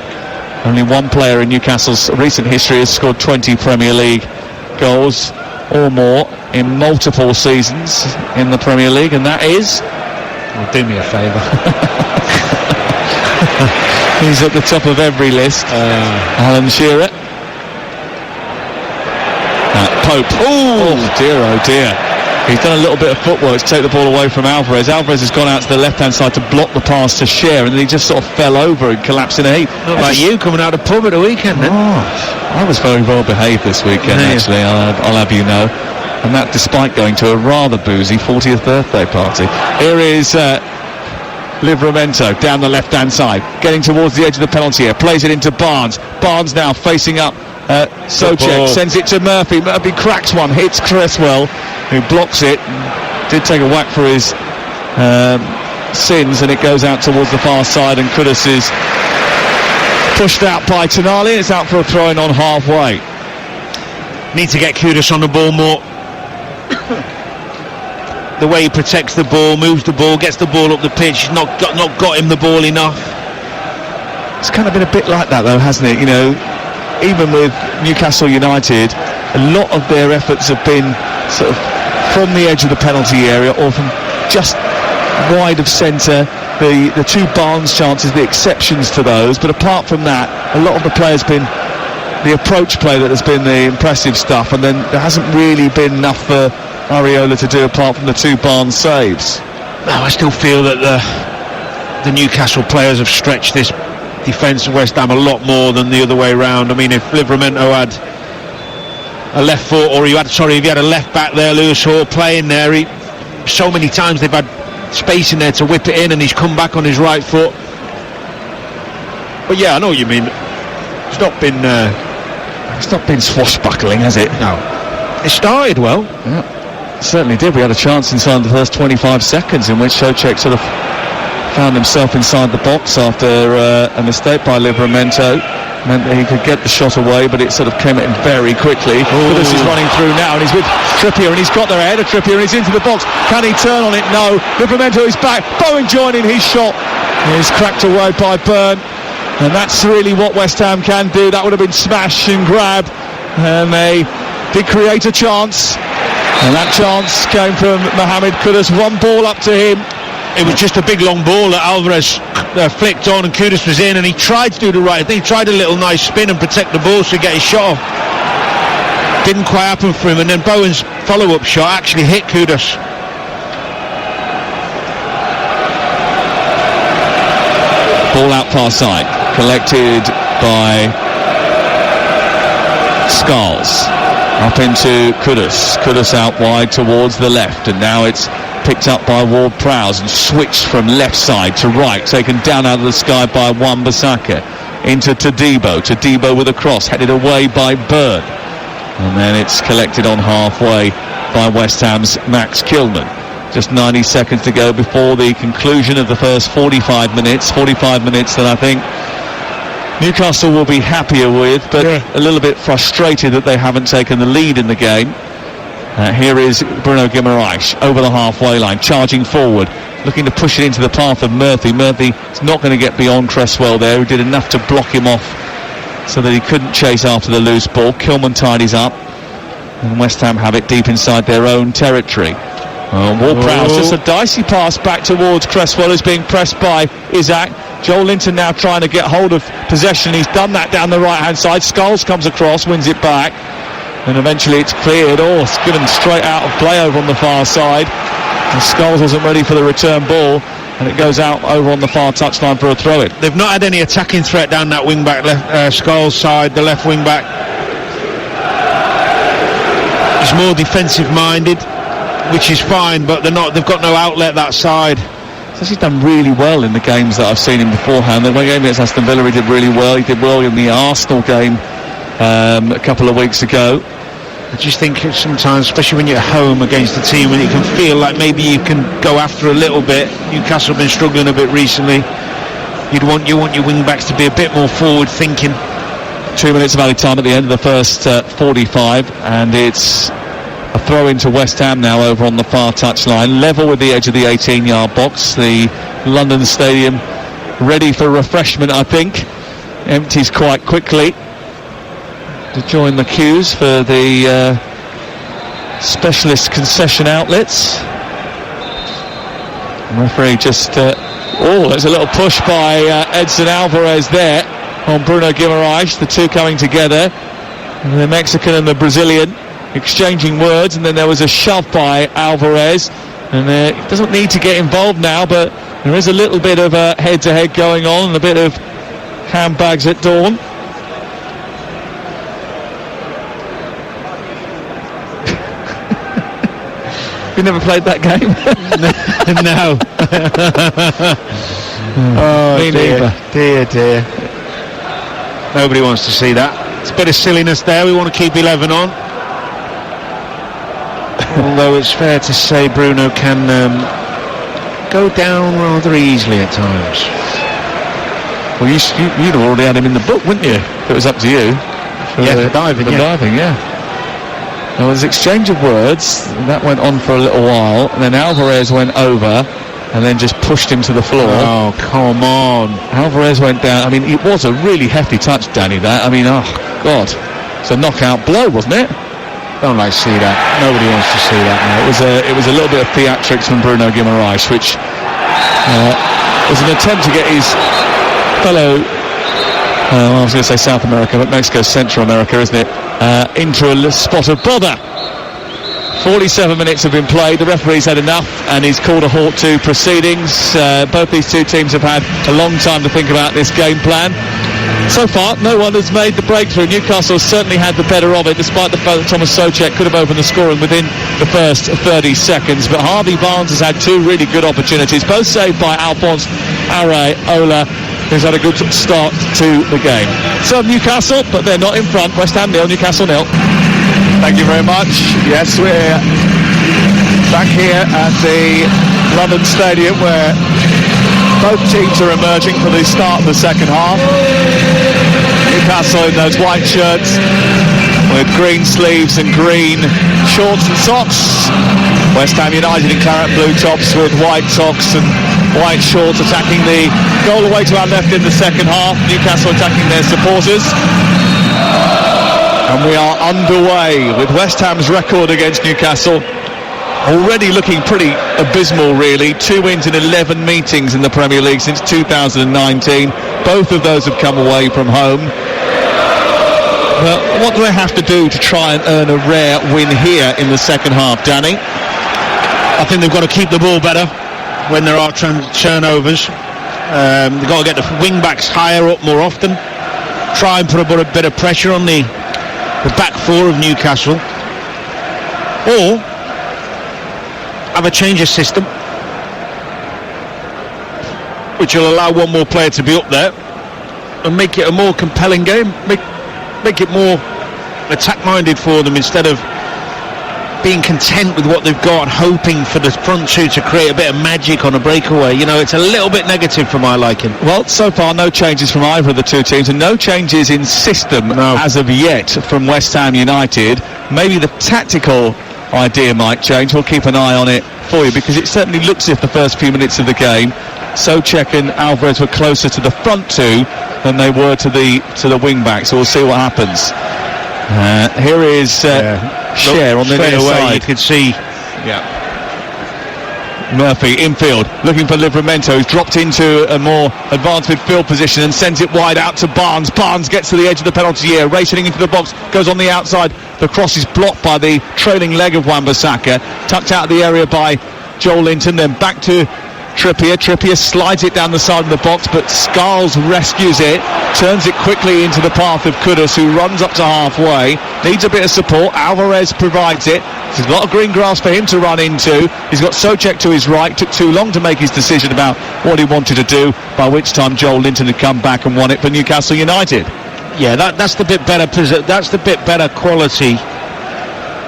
Only one player in Newcastle's recent history has scored 20 Premier League goals or more in multiple seasons in the Premier League, and that is... Well, do me a favour. He's at the top of every list. Alan Shearer. Pope. Oh dear. He's done a little bit of footwork to take the ball away from Alvarez. Alvarez has gone out to the left-hand side to block the pass to Shearer, and then he just sort of fell over and collapsed in a heap. Not like you coming out of the pub at the weekend, then. I was very well behaved this weekend, actually, I'll have you know. and that despite going to a rather boozy 40th birthday party. Here is Livramento down the left-hand side, getting towards the edge of the penalty area, plays it into Barnes. Barnes now facing up Souček, sends it to Murphy. Murphy cracks one, hits Cresswell, who blocks it. Did take a whack for his sins, and it goes out towards the far side, and Kudus is pushed out by Tonali. It's out for a throw-in on halfway. Need to get Kudus on the ball more. The way he protects the ball, moves the ball, gets the ball up the pitch, not got him the ball enough. It's kind of been a bit like that though, hasn't it? You know, even with Newcastle United, a lot of their efforts have been sort of from the edge of the penalty area or from just wide of centre. The two Barnes chances, the exceptions to those, but apart from that, a lot of the play has been the approach play that has been the impressive stuff, and then there hasn't really been enough for Areola to do apart from the two Barnes saves. No, I still feel that the Newcastle players have stretched this defence of West Ham a lot more than the other way around. I mean, if Livramento had a left foot, or if you had a left back there, Lewis Hall playing there, so many times they've had space in there to whip it in, and he's come back on his right foot. But yeah, I know what you mean. It's not been swashbuckling, has it? No. It started well. Yeah. Certainly did. We had a chance inside the first 25 seconds in which Souček sort of found himself inside the box after a mistake by Livramento. Meant that he could get the shot away, but it sort of came in very quickly. Kudus is running through now, and he's with Trippier, and he's got there ahead of Trippier, and he's into the box. Can he turn on it? No. Livramento is back. Bowen joining his shot. He's cracked away by Byrne, and that's really what West Ham can do. That would have been smash and grab, and they did create a chance. And that chance came from Mohamed Kudus. One ball up to him. It was just a big long ball that Alvarez flicked on, and Kudus was in, and he tried to do the right thing. He tried a little nice spin and protect the ball so he get his shot off. Didn't quite happen for him, and then Bowen's follow-up shot actually hit Kudus. Ball out far side, collected by Skulls. Up into Kudus. Kudus out wide towards the left, and now it's picked up by Ward-Prowse and switched from left side to right, taken down out of the sky by Wan-Bissaka. Into Todibo with a cross, headed away by Byrne, and then it's collected on halfway by West Ham's Max Kilman. Just 90 seconds to go before the conclusion of the first 45 minutes that I think Newcastle will be happier with, but a little bit frustrated that they haven't taken the lead in the game. Here is Bruno Guimaraes over the halfway line, charging forward, looking to push it into the path of Murphy. Murphy is not going to get beyond Cresswell there, who did enough to block him off so that he couldn't chase after the loose ball. Kilman tidies up, and West Ham have it deep inside their own territory. Ward-Prowse, just a dicey pass back towards Cresswell, who's being pressed by Isaac. Joel Linton now trying to get hold of possession. He's done that down the right-hand side. Scholes comes across, wins it back, and eventually it's cleared. It's given straight out of play over on the far side. And Scholes wasn't ready for the return ball, and it goes out over on the far touchline for a throw-in. They've not had any attacking threat down that wing-back, Scholes side, the left wing-back. He's more defensive-minded, which is fine, but they've got no outlet that side. He's done really well in the games that I've seen him beforehand. The game against Aston Villa he did really well. He did well in the Arsenal game a couple of weeks ago. I just think sometimes, especially when you're at home against a team, when you can feel like maybe you can go after a little bit. Newcastle have been struggling a bit recently. You want your wing backs to be a bit more forward thinking. 2 minutes of added time at the end of the first 45, and it's a throw into West Ham now over on the far touchline, level with the edge of the 18-yard box. The London Stadium ready for refreshment, I think. Empties quite quickly to join the queues for the specialist concession outlets. The referee just there's a little push by Edson Alvarez there on Bruno Guimaraes, the two coming together, the Mexican and the Brazilian exchanging words, and then there was a shove by Alvarez, and he doesn't need to get involved now, but there is a little bit of head-to-head going on and a bit of handbags at dawn. You never played that game? No. Oh, Me neither. Dear. Nobody wants to see that. It's a bit of silliness there. We want to keep 11 on. Although it's fair to say Bruno can go down rather easily at times. Well, you'd have already had him in the book, wouldn't you? If it was up to you. For diving, There was exchange of words. That went on for a little while. And then Alvarez went over and then just pushed him to the floor. Oh, come on. Alvarez went down. I mean, it was a really hefty touch, Danny, that. I mean, oh, God. It's a knockout blow, wasn't it? Don't like to see that. Nobody wants to see that now. It was a little bit of theatrics from Bruno Guimaraes, which was an attempt to get his fellow, I was going to say South America, but Mexico's Central America, isn't it, into a spot of bother. 47 minutes have been played. The referee's had enough and he's called a halt to proceedings. Both these two teams have had a long time to think about this game plan. So far, no one has made the breakthrough. Newcastle certainly had the better of it, despite the fact that Thomas Souček could have opened the scoring within the first 30 seconds. But Harvey Barnes has had two really good opportunities, both saved by Alphonse Areola, who's had a good start to the game. So Newcastle, but they're not in front. West Ham 0, Newcastle 0. Thank you very much. Yes, we're back here at the London Stadium where both teams are emerging for the start of the second half. Newcastle in those white shirts with green sleeves and green shorts and socks. West Ham United in claret blue tops with white socks and white shorts, attacking the goal away to our left in the second half. Newcastle attacking their supporters. And we are underway with West Ham's record against Newcastle already looking pretty abysmal, really. 2 wins in 11 meetings in the Premier League since 2019. Both of those have come away from home. Well, what do they have to do to try and earn a rare win here in the second half, Danny? I think they've got to keep the ball better when there are turnovers. They've got to get the wing-backs higher up more often. Try and put a bit of pressure on the back four of Newcastle. Or have a change of system, which will allow one more player to be up there and make it a more compelling game. Make it more attack-minded for them, instead of being content with what they've got, hoping for the front two to create a bit of magic on a breakaway. You know, it's a little bit negative for my liking. Well, so far no changes from either of the two teams, and no changes in system as of yet from West Ham United. Maybe the tactical idea might change. We'll keep an eye on it for you, because it certainly looks as if the first few minutes of the game, Souček and Alvarez were closer to the front two than they were to the wing back. So we'll see what happens. Here is Cher on the near side. You can see Murphy infield looking for Livramento, who's dropped into a more advanced midfield position and sends it wide out to Barnes. Barnes gets to the edge of the penalty area, racing into the box, goes on the outside. The cross is blocked by the trailing leg of Wan-Bissaka, tucked out of the area by Joel Linton, then back to Trippier slides it down the side of the box, but Scarles rescues it, turns it quickly into the path of Kudus, who runs up to halfway, needs a bit of support. Alvarez provides it. There's a lot of green grass for him to run into. He's got Souček to his right. Took too long to make his decision about what he wanted to do, by which time Joel Linton had come back and won it for Newcastle United. Yeah, that's the bit better. That's the bit better quality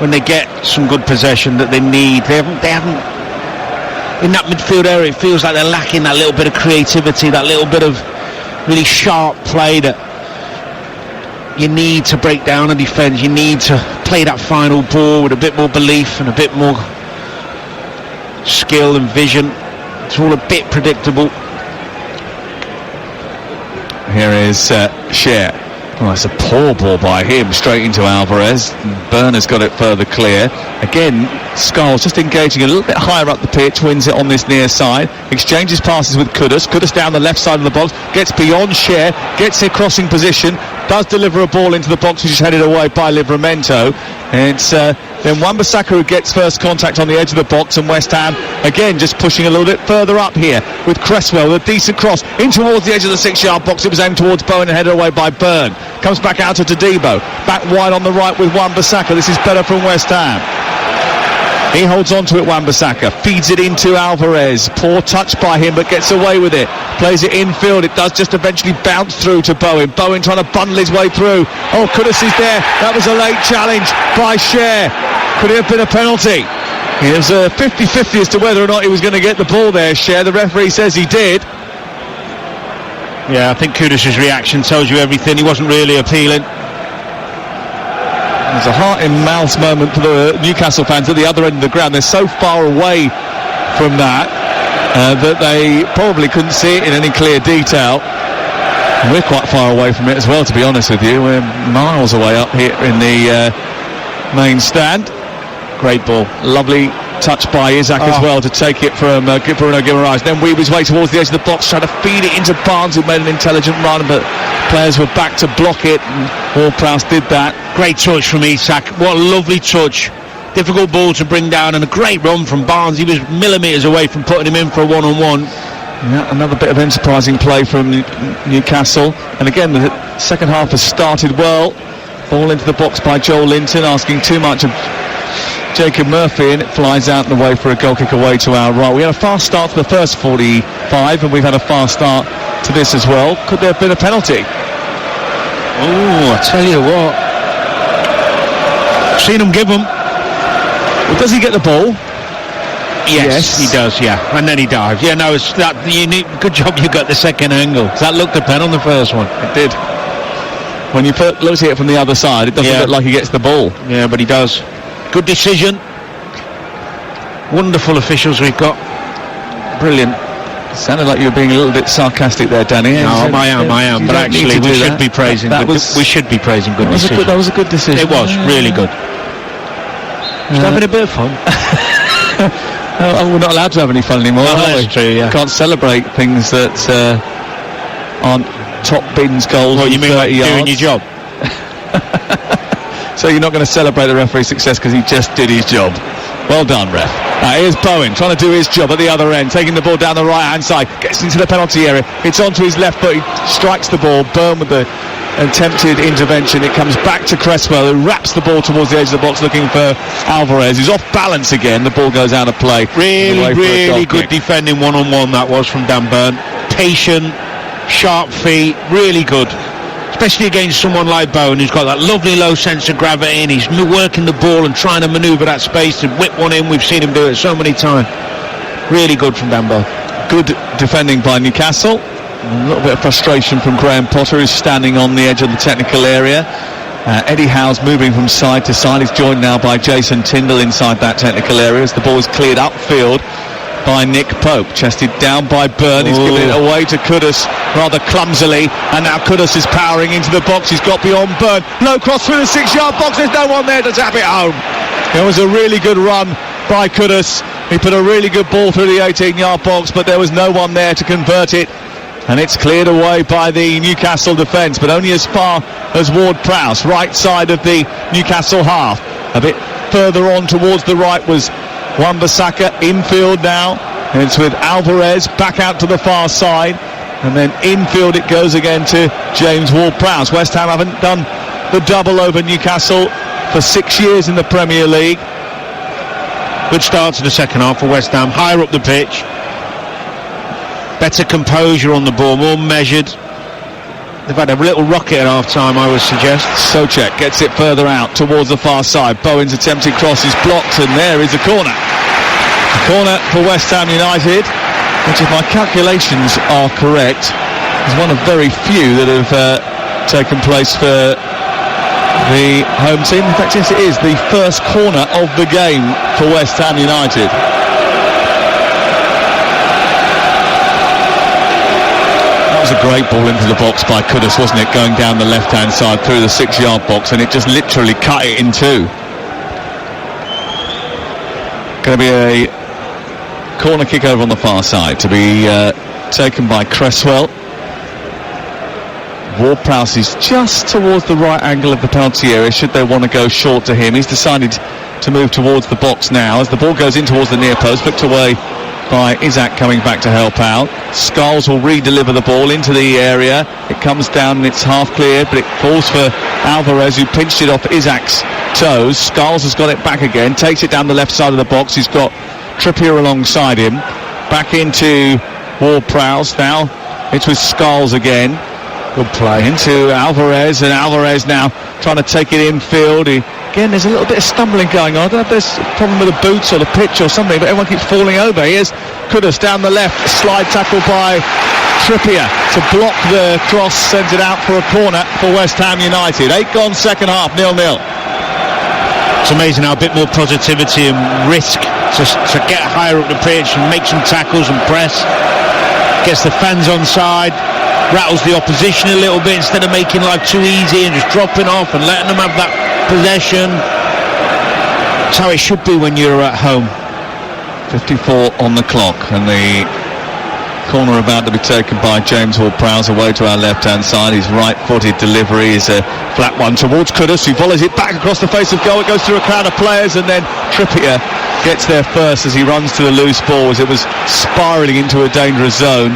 when they get some good possession that they need. They haven't. In that midfield area, it feels like they're lacking that little bit of creativity, that little bit of really sharp play that you need to break down a defence. You need to play that final ball with a bit more belief and a bit more skill and vision. It's all a bit predictable. Here is Cher. Well, it's a poor ball by him, straight into Alvarez. Berners got it further clear. Again, Scarles just engaging a little bit higher up the pitch, wins it on this near side, exchanges passes with Kudus. Kudus down the left side of the box, gets beyond Cher, gets a crossing position, does deliver a ball into the box, which is headed away by Livramento. It's then Wan-Bissaka who gets first contact on the edge of the box, and West Ham again just pushing a little bit further up here with Cresswell with a decent cross in towards the edge of the 6-yard box. It was aimed towards Bowen and headed away by Byrne. Comes back out to Todibo, back wide on the right with Wan-Bissaka. This is better from West Ham. He holds on to it, Wan-Bissaka, feeds it into Alvarez. Poor touch by him, but gets away with it. Plays it infield. It does just eventually bounce through to Bowen. Bowen trying to bundle his way through. Oh, Kudus is there. That was a late challenge by Cher. Could it have been a penalty? It was 50-50 as to whether or not he was going to get the ball there, Cher. The referee says he did. Yeah, I think Kudus' reaction tells you everything. He wasn't really appealing. There's a heart-in-mouth moment for the Newcastle fans at the other end of the ground. They're so far away from that that they probably couldn't see it in any clear detail. And we're quite far away from it as well, to be honest with you. We're miles away up here in the main stand. Great ball. Lovely touch by Isak as well to take it from Bruno Guimaraes. Then weave his way towards the edge of the box, trying to feed it into Barnes, who made an intelligent run, but players were back to block it, and Ward-Prowse did that. Great touch from Isak. What a lovely touch. Difficult ball to bring down, and a great run from Barnes. He was millimetres away from putting him in for a one-on-one. Yeah, another bit of enterprising play from Newcastle. And again, the second half has started well. Ball into the box by Joel Linton, asking too much of Jacob Murphy, and it flies out and away for a goal kick away to our right. We had a fast start to the first 45, and we've had a fast start to this as well. Could there have been a penalty? Oh, I tell you what. Seen him give them. Well, does he get the ball? Yes, he does, yeah. And then he dives. Yeah, no, it's that good job you got the second angle. That looked a pen on the first one. It did. When you look at it from the other side, it doesn't look like he gets the ball. Yeah, but he does. Good decision. Wonderful officials we've got. Brilliant. Sounded like you were being a little bit sarcastic there, Danny. No, I am. But actually, we should be praising. We should be praising good decisions. That was a good decision. It was really good. Just having a bit of fun. We're not allowed to have any fun anymore. That's true. Yeah. Can't celebrate things that aren't top bins goals. What you mean, like doing your job? So you're not going to celebrate the referee's success because he just did his job. Well done, ref. Here's Bowen trying to do his job at the other end, taking the ball down the right-hand side, gets into the penalty area. It's onto his left foot. He strikes the ball. Byrne with the attempted intervention. It comes back to Cresswell, who wraps the ball towards the edge of the box, looking for Alvarez. He's off balance again. The ball goes out of play. Really good defending one-on-one that was from Dan Byrne. Patient, sharp feet, really good. Especially against someone like Bowen, who's got that lovely low sense of gravity, and he's working the ball and trying to manoeuvre that space to whip one in. We've seen him do it so many times. Really good from Dan Byrne. Good defending by Newcastle. A little bit of frustration from Graham Potter, who's standing on the edge of the technical area. Eddie Howe's moving from side to side. He's joined now by Jason Tyndall inside that technical area as the ball is cleared upfield by Nick Pope. Chested down by Byrne. He's given it away to Kudus rather clumsily, and now Kudus is powering into the box. He's got beyond Byrne. Low cross through the 6-yard box. There's no one there to tap it home. It was a really good run by Kudus. He put a really good ball through the 18-yard box, but there was no one there to convert it. And it's cleared away by the Newcastle defence, but only as far as Ward-Prowse, right side of the Newcastle half. A bit further on towards the right was Wan-Bissaka. Infield now. It's with Alvarez back out to the far side. And then infield it goes again to James Ward-Prowse. West Ham haven't done the double over Newcastle for 6 years in the Premier League. Good start to the second half for West Ham. Higher up the pitch. Better composure on the ball, more measured. They've had a little rocket at half-time, I would suggest. Souček gets it further out towards the far side. Bowen's attempted cross is blocked, and there is a corner. A corner for West Ham United, which, if my calculations are correct, is one of very few that have taken place for the home team. In fact, yes, it is the first corner of the game for West Ham United. That was a great ball into the box by Kudus, wasn't it, going down the left-hand side through the 6-yard box, and it just literally cut it in two. Going to be a corner kick over on the far side to be taken by Cresswell. Ward-Prowse is just towards the right angle of the penalty area should they want to go short to him. He's decided to move towards the box now as the ball goes in towards the near post, flicked away by Isaac coming back to help out. Scholes will re-deliver the ball into the area. It comes down and it's half cleared, but it falls for Alvarez, who pinched it off Isaac's toes. Scholes has got it back again, takes it down the left side of the box. He's got Trippier alongside him. Back into Ward-Prowse now. It's with Scholes again. Good play. Into Alvarez, and Alvarez now trying to take it infield. Again, there's a little bit of stumbling going on. I don't know if there's a problem with the boots or the pitch or something, but everyone keeps falling over. Here's Kudus down the left. Slide tackle by Trippier to block the cross, sends it out for a corner for West Ham United. 8 gone, second half, 0-0. It's amazing how a bit more positivity and risk to get higher up the pitch and make some tackles and press. Gets the fans on side, rattles the opposition a little bit instead of making life too easy and just dropping off and letting them have that possession. That's how it should be when you're at home. 54 on the clock, and the corner about to be taken by James Ward-Prowse away to our left-hand side. His right-footed delivery is a flat one towards Kudus, who volleys it back across the face of goal. It goes through a crowd of players, and then Trippier gets there first as he runs to the loose ball as it was spiralling into a dangerous zone,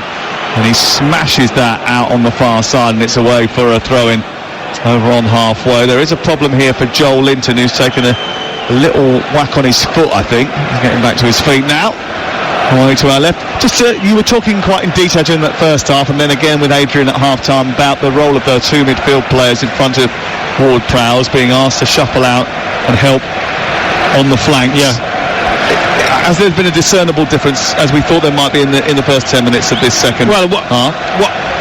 and he smashes that out on the far side, and it's away for a throw-in over on halfway. There is a problem here for Joel Linton, who's taken a little whack on his foot, I think. He's getting back to his feet now. Away to our left. Just you were talking quite in detail during that first half, and then again with Adrian at half-time, about the role of the two midfield players in front of Ward-Prowse being asked to shuffle out and help on the flanks. Yeah. Has there been a discernible difference, as we thought there might be in the first 10 minutes of this second half?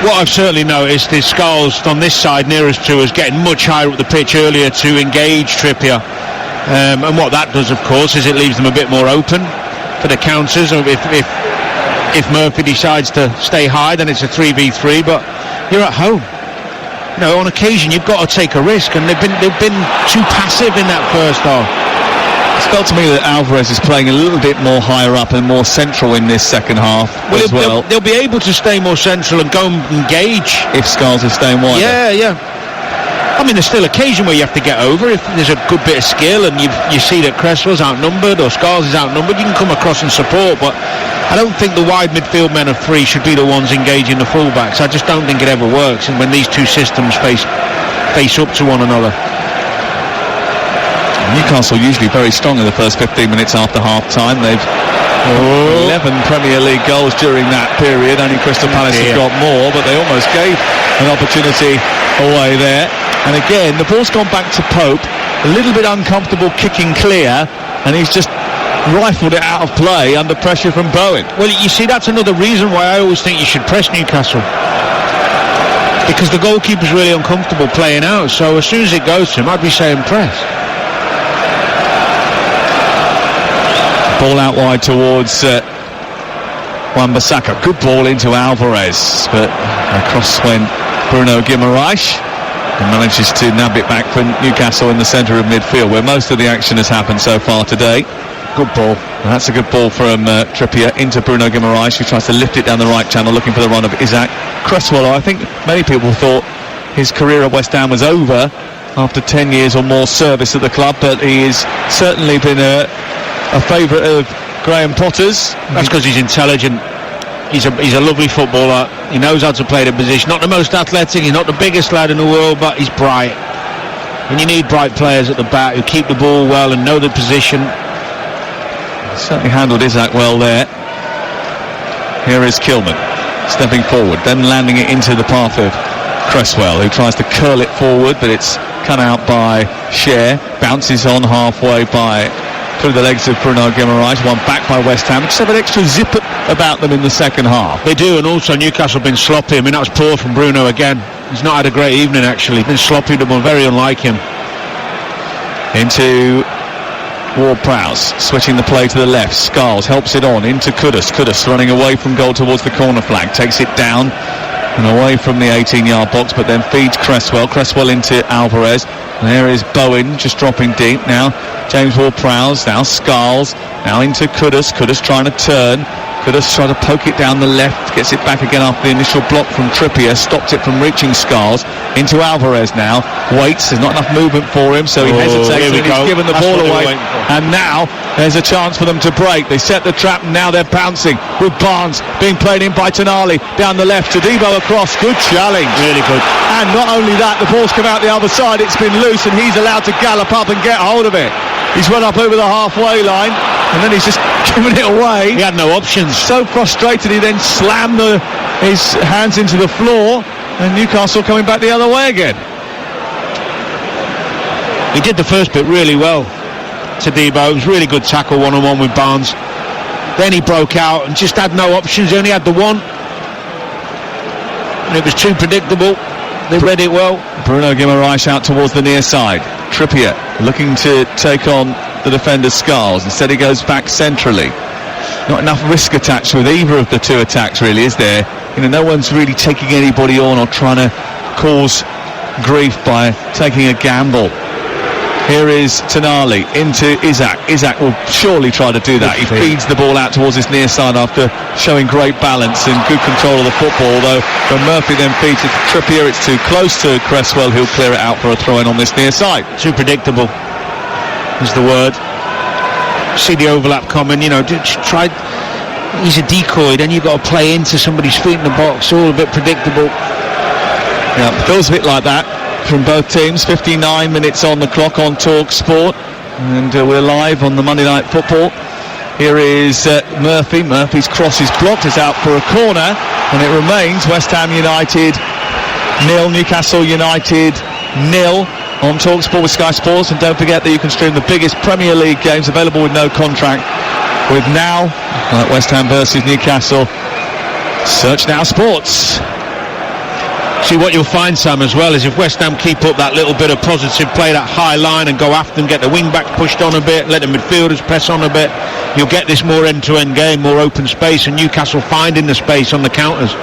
What I've certainly noticed is Scholes on this side nearest to us getting much higher up the pitch earlier to engage Trippier, and what that does, of course, is it leaves them a bit more open for the counters. If Murphy decides to stay high, then it's a 3v3, but you're at home. You know, on occasion you've got to take a risk, and they've been too passive in that first half. It's felt to me that Alvarez is playing a little bit more higher up and more central in this second half as well. They'll be able to stay more central and go and engage if Scholes is staying wider. Yeah. I mean, there's still occasion where you have to get over if there's a good bit of skill and you see that Cresswell's outnumbered or Scholes is outnumbered. You can come across and support, but I don't think the wide midfield men of three should be the ones engaging the fullbacks. I just don't think it ever works, and when these two systems face up to one another. Newcastle usually very strong in the first 15 minutes after half-time. They've 11 Premier League goals during that period. Only Crystal Palace have got more, but they almost gave an opportunity away there. And again, the ball's gone back to Pope, a little bit uncomfortable kicking clear, and he's just rifled it out of play under pressure from Bowen. Well, you see, that's another reason why I always think you should press Newcastle, because the goalkeeper's really uncomfortable playing out, so as soon as it goes to him, I'd be saying press. Ball out wide towards Wan-Bissaka. Good ball into Alvarez, but across went Bruno Guimaraes, and manages to nab it back for Newcastle in the centre of midfield, where most of the action has happened so far today. Good ball. And that's a good ball from Trippier into Bruno Guimaraes, who tries to lift it down the right channel, looking for the run of Isaac Cresswell. I think many people thought his career at West Ham was over after 10 years or more service at the club, but he has certainly been a favourite of Graham Potter's. That's because he's intelligent. He's a lovely footballer. He knows how to play the position. Not the most athletic, he's not the biggest lad in the world, but he's bright. And you need bright players at the back who keep the ball well and know the position. Certainly handled Isaac well there. Here is Kilman stepping forward, then landing it into the path of Cresswell, who tries to curl it forward, but it's cut out by Cher. Bounces on halfway through the legs of Bruno Guimaraes, one back by West Ham. Just have an extra zip about them in the second half. They do, and also Newcastle have been sloppy. I mean, that was poor from Bruno again. He's not had a great evening, actually. He's been sloppy, but very unlike him. Into Ward-Prowse, switching the play to the left. Scholes helps it on into Kudus. Kudus running away from goal towards the corner flag, takes it down and away from the 18-yard box, but then feeds Cresswell into Alvarez, and there is Bowen just dropping deep now. James Ward-Prowse, now Scholes, now into Kudus trying to turn, Kudus tried to poke it down the left, gets it back again after the initial block from Trippier, stopped it from reaching Scarles. Into Alvarez now, waits, there's not enough movement for him, so he hesitates and he's given the ball away. And now there's a chance for them to break. They set the trap and now they're bouncing with Barnes being played in by Tonali down the left. Todibo across, good challenge. Really good. And not only that, the ball's come out the other side, it's been loose and he's allowed to gallop up and get hold of it. He's run up over the halfway line and then he's just given it away. He had no options. So frustrated he then slammed his hands into the floor and Newcastle coming back the other way again. He did the first bit really well, Todibo. It was really good tackle one-on-one with Barnes. Then he broke out and just had no options. He only had the one. And it was too predictable. They read it well. Bruno Guimaraes out towards the near side. Trippier looking to take on the defender Scarles. Instead he goes back centrally. Not enough risk attached with either of the two attacks really, is there? You know, no one's really taking anybody on or trying to cause grief by taking a gamble. Here is Tonali into Isak. Isak will surely try to do that. He feeds the ball out towards his near side after showing great balance and good control of the football, though when Murphy then feeds it to Trippier, it's too close to Cresswell, who'll clear it out for a throw-in on this near side. Too predictable is the word. See the overlap coming, you know, try. He's a decoy, then you've got to play into somebody's feet in the box, all a bit predictable. Yeah, feels a bit like that from both teams. 59 minutes on the clock on Talk Sport, and we're live on the Monday Night Football. Here is Murphy. Murphy's cross is blocked, it's out for a corner, and it remains West Ham United 0, Newcastle United 0 on Talk Sport with Sky Sports. And don't forget that you can stream the biggest Premier League games available with no contract with Now, like West Ham versus Newcastle. Search Now Sports. See, what you'll find, Sam, as well, is if West Ham keep up that little bit of positive play, that high line, and go after them, get the wing-backs pushed on a bit, let the midfielders press on a bit, you'll get this more end-to-end game, more open space, and Newcastle finding the space on the counters.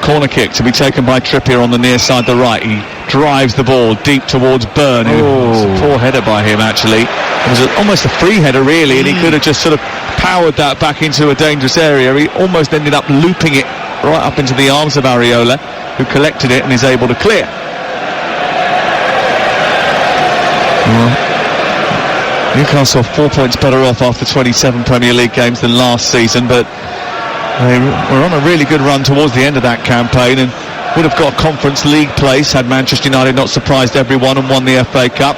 Corner kick to be taken by Trippier on the near side, the right. He drives the ball deep towards Byrne. It's a poor header by him, actually. It was almost a free header, really, and he could have just sort of powered that back into a dangerous area. He almost ended up looping it right up into the arms of Areola, who collected it and is able to clear. Well, Newcastle 4 points better off after 27 Premier League games than last season, but they were on a really good run towards the end of that campaign and would have got a Conference League place had Manchester United not surprised everyone and won the FA Cup.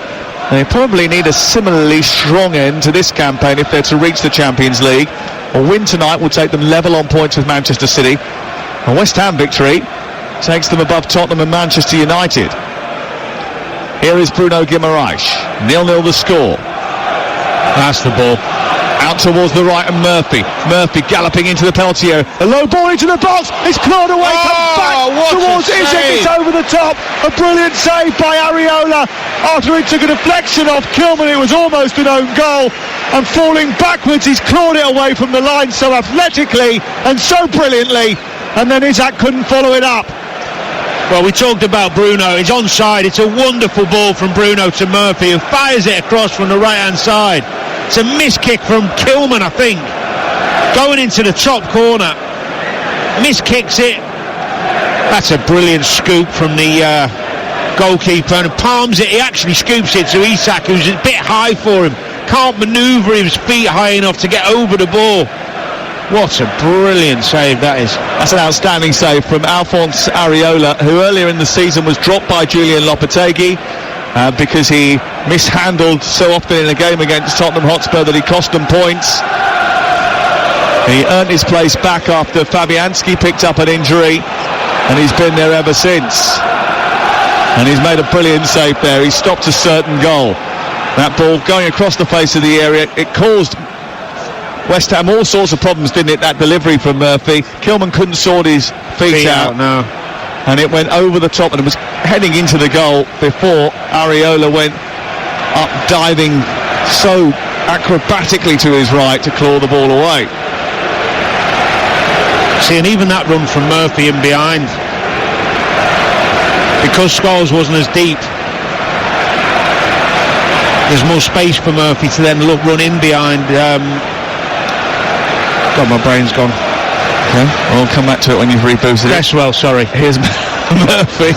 They probably need a similarly strong end to this campaign if they're to reach the Champions League. A win tonight will take them level on points with Manchester City. A West Ham victory takes them above Tottenham and Manchester United. Here is Bruno Guimaraes. 0-0 the score. That's the ball. Out towards the right and Murphy. Murphy galloping into the penalty area. A low ball into the box. It's clawed away. Comes back towards Isak. It's over the top. A brilliant save by Areola. After it took a deflection off Kilman, it was almost an own goal. And falling backwards, he's clawed it away from the line so athletically and so brilliantly. And then Isak couldn't follow it up. Well, we talked about Bruno. He's onside. It's a wonderful ball from Bruno to Murphy, who fires it across from the right-hand side. It's a missed kick from Kilman, I think, going into the top corner. Miskicks it. That's a brilliant scoop from the goalkeeper, and palms it. He actually scoops it to Isak, who's a bit high for him. Can't manoeuvre his feet high enough to get over the ball. What a brilliant save that is. That's an outstanding save from Alphonse Areola, who earlier in the season was dropped by Julian Lopetegui because he mishandled so often in a game against Tottenham Hotspur that he cost them points. He earned his place back after Fabianski picked up an injury, and he's been there ever since. And he's made a brilliant save there. He stopped a certain goal. That ball going across the face of the area, it caused West Ham all sorts of problems, didn't it, that delivery from Murphy. Kilman couldn't sort his feet out. No. And it went over the top and it was heading into the goal before Areola went up diving so acrobatically to his right to claw the ball away. See, and even that run from Murphy in behind, because Scholes wasn't as deep, there's more space for Murphy to then run in behind God, my brain's gone. Okay, we'll come back to it when you've rebooted it. Cresswell, sorry. Here's Murphy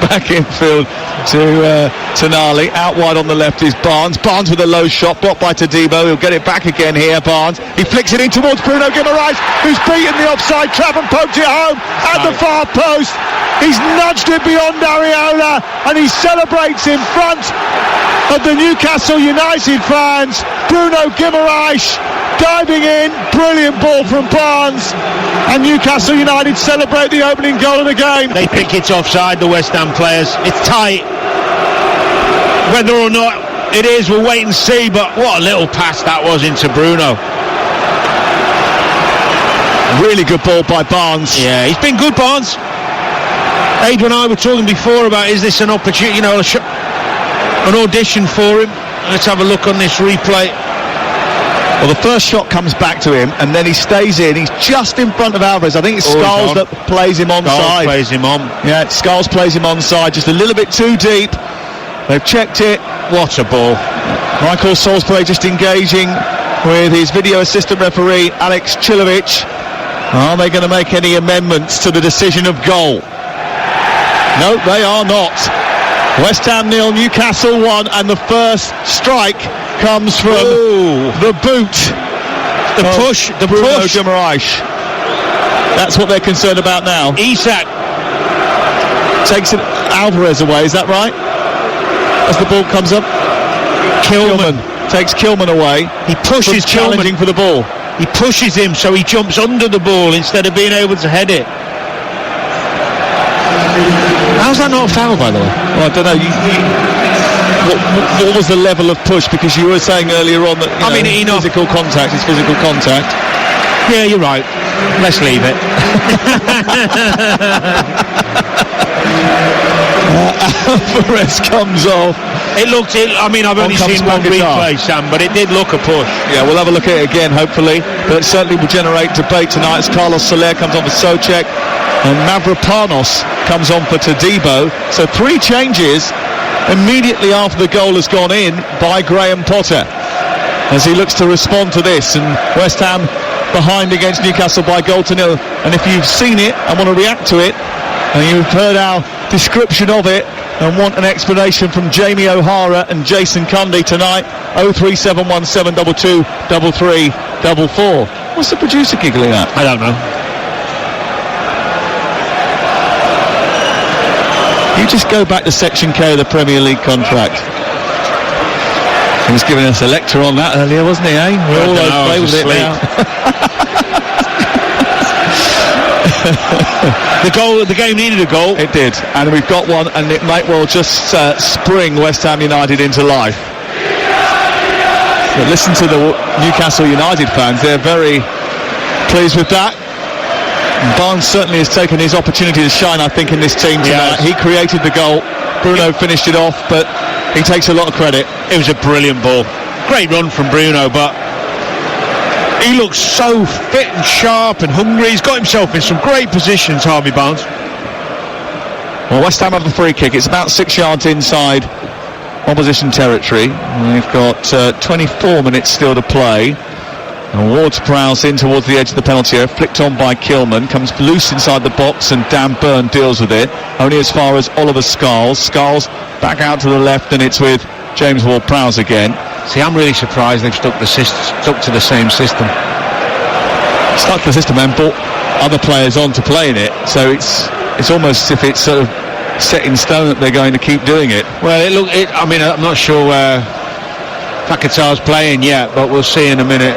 back infield to Nali. Out wide on the left is Barnes. Barnes with a low shot, blocked by Todibo. He'll get it back again here, Barnes. He flicks it in towards Bruno Guimaraes, who's beaten the offside trap and poked it home at the far post. He's nudged it beyond Areola, and he celebrates in front of the Newcastle United fans. Bruno Guimaraes diving in, brilliant ball from Barnes, and Newcastle United celebrate the opening goal of the game. They think it's offside, the West Ham players. It's tight. Whether or not it is, we'll wait and see, but what a little pass that was into Bruno. Really good ball by Barnes. Yeah, he's been good, Barnes. Adrian and I were talking before about, is this an opportunity, an audition for him? Let's have a look on this replay. Well, the first shot comes back to him, and then he stays in. He's just in front of Alvarez. I think it's Scholes that plays him onside. Plays him on. Yeah, Scholes plays him onside, just a little bit too deep. They've checked it. What a ball. Michael Salisbury just engaging with his video assistant referee, Alex Chilovic. Are they going to make any amendments to the decision of goal? No, they are not. West Ham 0, Newcastle 1, and the first strike comes from the boot. The push. Bruno Guimaraes. That's what they're concerned about now. Isak takes it Alvarez away, is that right? As the ball comes up, Kilman takes Kilman away. He pushes challenging for the ball. He pushes him so he jumps under the ball instead of being able to head it. How's that not a foul, by the way? Well, I don't know. What was the level of push? Because you were saying earlier on that physical contact is physical contact. Yeah, you're right. Let's leave it. Alvarez comes off. I've only seen one replay, Sam, but it did look a push. Yeah, we'll have a look at it again, hopefully. But it certainly will generate debate tonight as Carlos Soler comes on for Souček and Mavropanos comes on for Todibo. So 3 changes immediately after the goal has gone in by Graham Potter as he looks to respond to this, and West Ham behind against Newcastle by 0-0. And if you've seen it and want to react to it, and you've heard our description of it and want an explanation from Jamie O'Hara and Jason Cundy tonight, 0371722 3344. What's the producer giggling at? I don't know. You just go back to Section K of the Premier League contract. He was giving us a lecture on that earlier, wasn't he, eh? We're all okay with it now. The game needed a goal. It did, and we've got one, and it might well just spring West Ham United into life. But listen to the Newcastle United fans, they're very pleased with that. Barnes certainly has taken his opportunity to shine, I think, in this team tonight. He created the goal, Bruno finished it off, but he takes a lot of credit. It was a brilliant ball. Great run from Bruno, but he looks so fit and sharp and hungry. He's got himself in some great positions, Harvey Barnes. Well, West Ham have the free kick. It's about 6 yards inside opposition territory. We've got 24 minutes still to play. And Ward-Prowse in towards the edge of the penalty area, flicked on by Kilman, comes loose inside the box, and Dan Burn deals with it. Only as far as Oliver Scholes. Scholes back out to the left, and it's with James Ward-Prowse again. See, I'm really surprised they've stuck to the same system. Stuck to the system and brought other players on to play in it. So it's almost as if it's sort of set in stone that they're going to keep doing it. Well, I'm not sure where Paquetá's playing yet, but we'll see in a minute.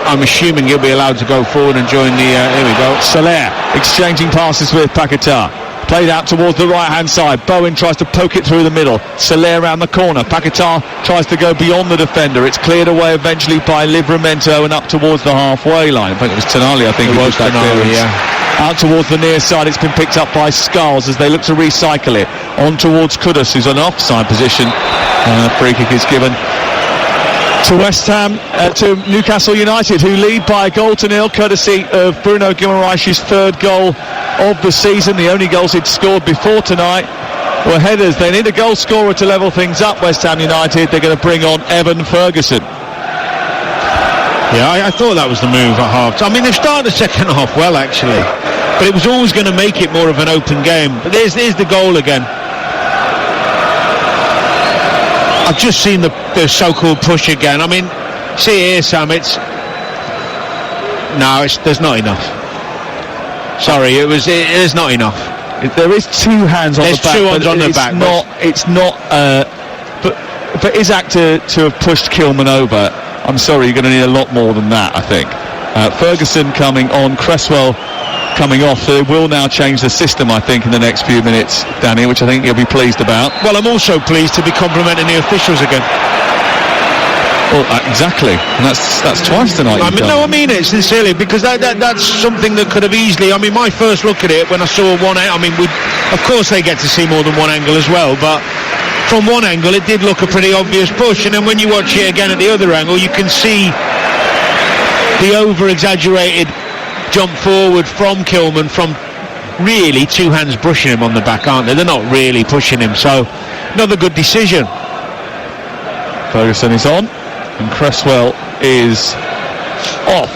I'm assuming he'll be allowed to go forward and join the... here we go. Soler exchanging passes with Paquetá. Played out towards the right-hand side. Bowen tries to poke it through the middle. Soler around the corner. Paquetá tries to go beyond the defender. It's cleared away eventually by Livramento and up towards the halfway line. I think it was Tonali, it was Tonali, yeah. Out towards the near side. It's been picked up by Scholes as they look to recycle it. On towards Kudus, who's on an offside position. Free kick is given to West Ham, to Newcastle United, who lead by a 0-0, courtesy of Bruno Guimaraes' 3rd goal of the season. The only goals he'd scored before tonight were headers. They need a goal scorer to level things up, West Ham United. They're going to bring on Evan Ferguson. Yeah, I thought that was the move at half. I mean, they've started the second half well, actually, but it was always going to make it more of an open game. But there's the goal again. I've just seen the so-called push again. I mean, see here, Sam, there's not enough. Sorry, it is not enough. There is two hands on the back. There's two hands on the back. It's not. But for Isaac to have pushed Kilman over, I'm sorry, you're going to need a lot more than that, I think. Ferguson coming on, Cresswell coming off. They will now change the system, I think, in the next few minutes, Danny, which I think you'll be pleased about. Well, I'm also pleased to be complimenting the officials again. Well, exactly, and that's twice tonight. I mean it sincerely, because that's something that could have easily. I mean, my first look at it when I saw one. I mean, of course they get to see more than one angle as well, but from one angle it did look a pretty obvious push, and then when you watch it again at the other angle, you can see the over-exaggerated jump forward from Kilman, from really two hands brushing him on the back, aren't they? They're not really pushing him, so another good decision. Ferguson is on, and Cresswell is off.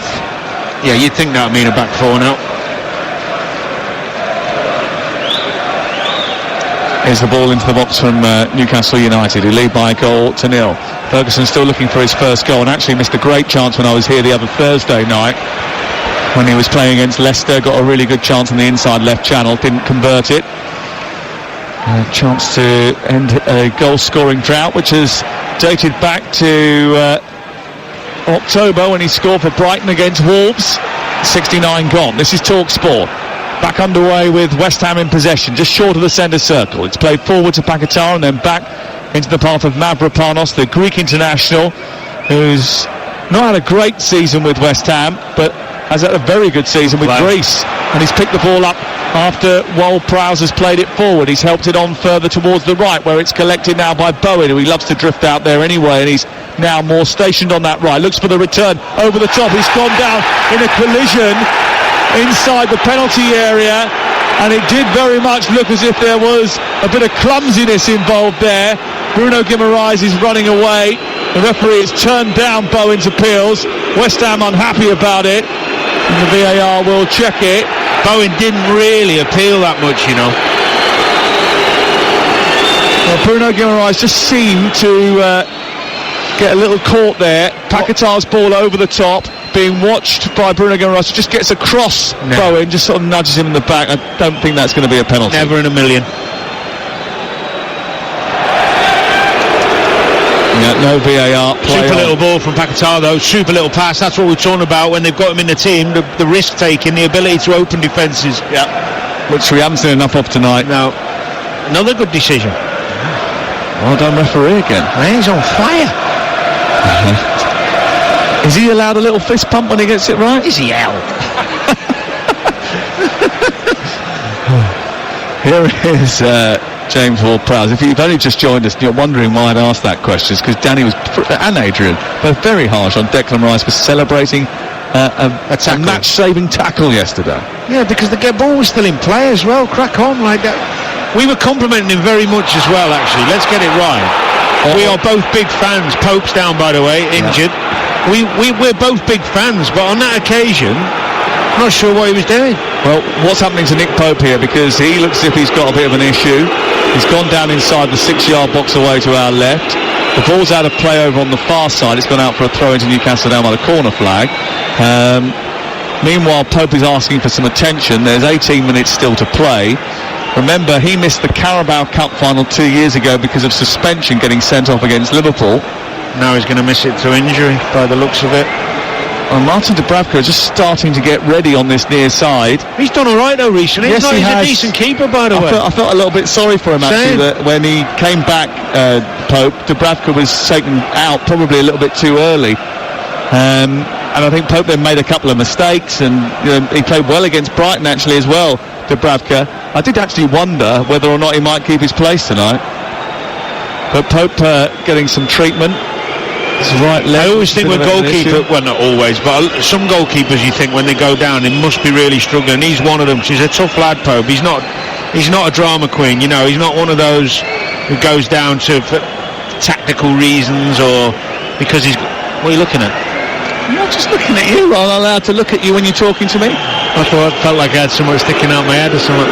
Yeah, you'd think that would mean a back four now. Here's the ball into the box from Newcastle United, who lead by a goal to nil. Ferguson still looking for his first goal, and actually missed a great chance when I was here the other Thursday night when he was playing against Leicester. Got a really good chance on the inside left channel, didn't convert it. A chance to end a goal-scoring drought, which has dated back to October when he scored for Brighton against Wolves. 69 gone. This is TalkSport. Back underway with West Ham in possession, just short of the centre circle. It's played forward to Paquetá and then back into the path of Mavropanos, the Greek international, who's not had a great season with West Ham, but has had a very good season with Greece. And he's picked the ball up after Ward-Prowse has played it forward. He's helped it on further towards the right, where it's collected now by Bowen, who he loves to drift out there anyway, and he's now more stationed on that right. Looks for the return over the top. He's gone down in a collision inside the penalty area, and it did very much look as if there was a bit of clumsiness involved there. Bruno Guimaraes is running away. The referee has turned down Bowen's appeals. West Ham unhappy about it, and the VAR will check it. Bowen didn't really appeal that much, you know. Well, Bruno Guimaraes just seemed to get a little caught there. Paquetá's ball over the top, being watched by Bruno Guimaraes, just gets across Bowen, just sort of nudges him in the back. I don't think that's going to be a penalty. Never in a million. Yeah, no VAR play. Super little ball from Paquetá though, super little pass. That's what we're talking about when they've got him in the team, the risk taking, the ability to open defences. Yeah, which we haven't seen enough of tonight. No, another good decision. Well done, referee again. Man, he's on fire. Is he allowed a little fist pump when he gets it right? Is he hell? Here is James Ward-Prowse. If you've only just joined us and you're wondering why I'd asked that question, it's because Danny and Adrian both very harsh on Declan Rice for celebrating a match-saving tackle yesterday. Yeah, because the ball was still in play as well. Crack on like that. We were complimenting him very much as well, actually. Let's get it right. We are both big fans. Pope's down, by the way, injured. Yeah. We're both big fans, but on that occasion, I'm not sure what he was doing. Well, what's happening to Nick Pope here? Because he looks as if he's got a bit of an issue. He's gone down inside the 6-yard box away to our left. The ball's out of play over on the far side. It's gone out for a throw into Newcastle down by the corner flag. Meanwhile, Pope is asking for some attention. There's 18 minutes still to play. Remember, he missed the Carabao Cup final 2 years ago because of suspension, getting sent off against Liverpool. Now he's going to miss it through injury by the looks of it. And Martin Dubravka is just starting to get ready on this near side. He's done all right though recently. Yes, he's a decent keeper, by the way. I felt a little bit sorry for him actually, that when he came back, Pope, Dubravka was taken out probably a little bit too early. And I think Pope then made a couple of mistakes, and he played well against Brighton actually as well, Dubravka. I did actually wonder whether or not he might keep his place tonight. But Pope getting some treatment. Right leg. I always think with goalkeepers, well not always, but some goalkeepers you think when they go down they must be really struggling. He's one of them. She's a tough lad, Pope. He's not a drama queen, you know. He's not one of those who goes down for tactical reasons or because he's... What are you looking at? I'm not just looking at you. I'm not allowed to look at you when you're talking to me. I felt like I had something sticking out my head or something.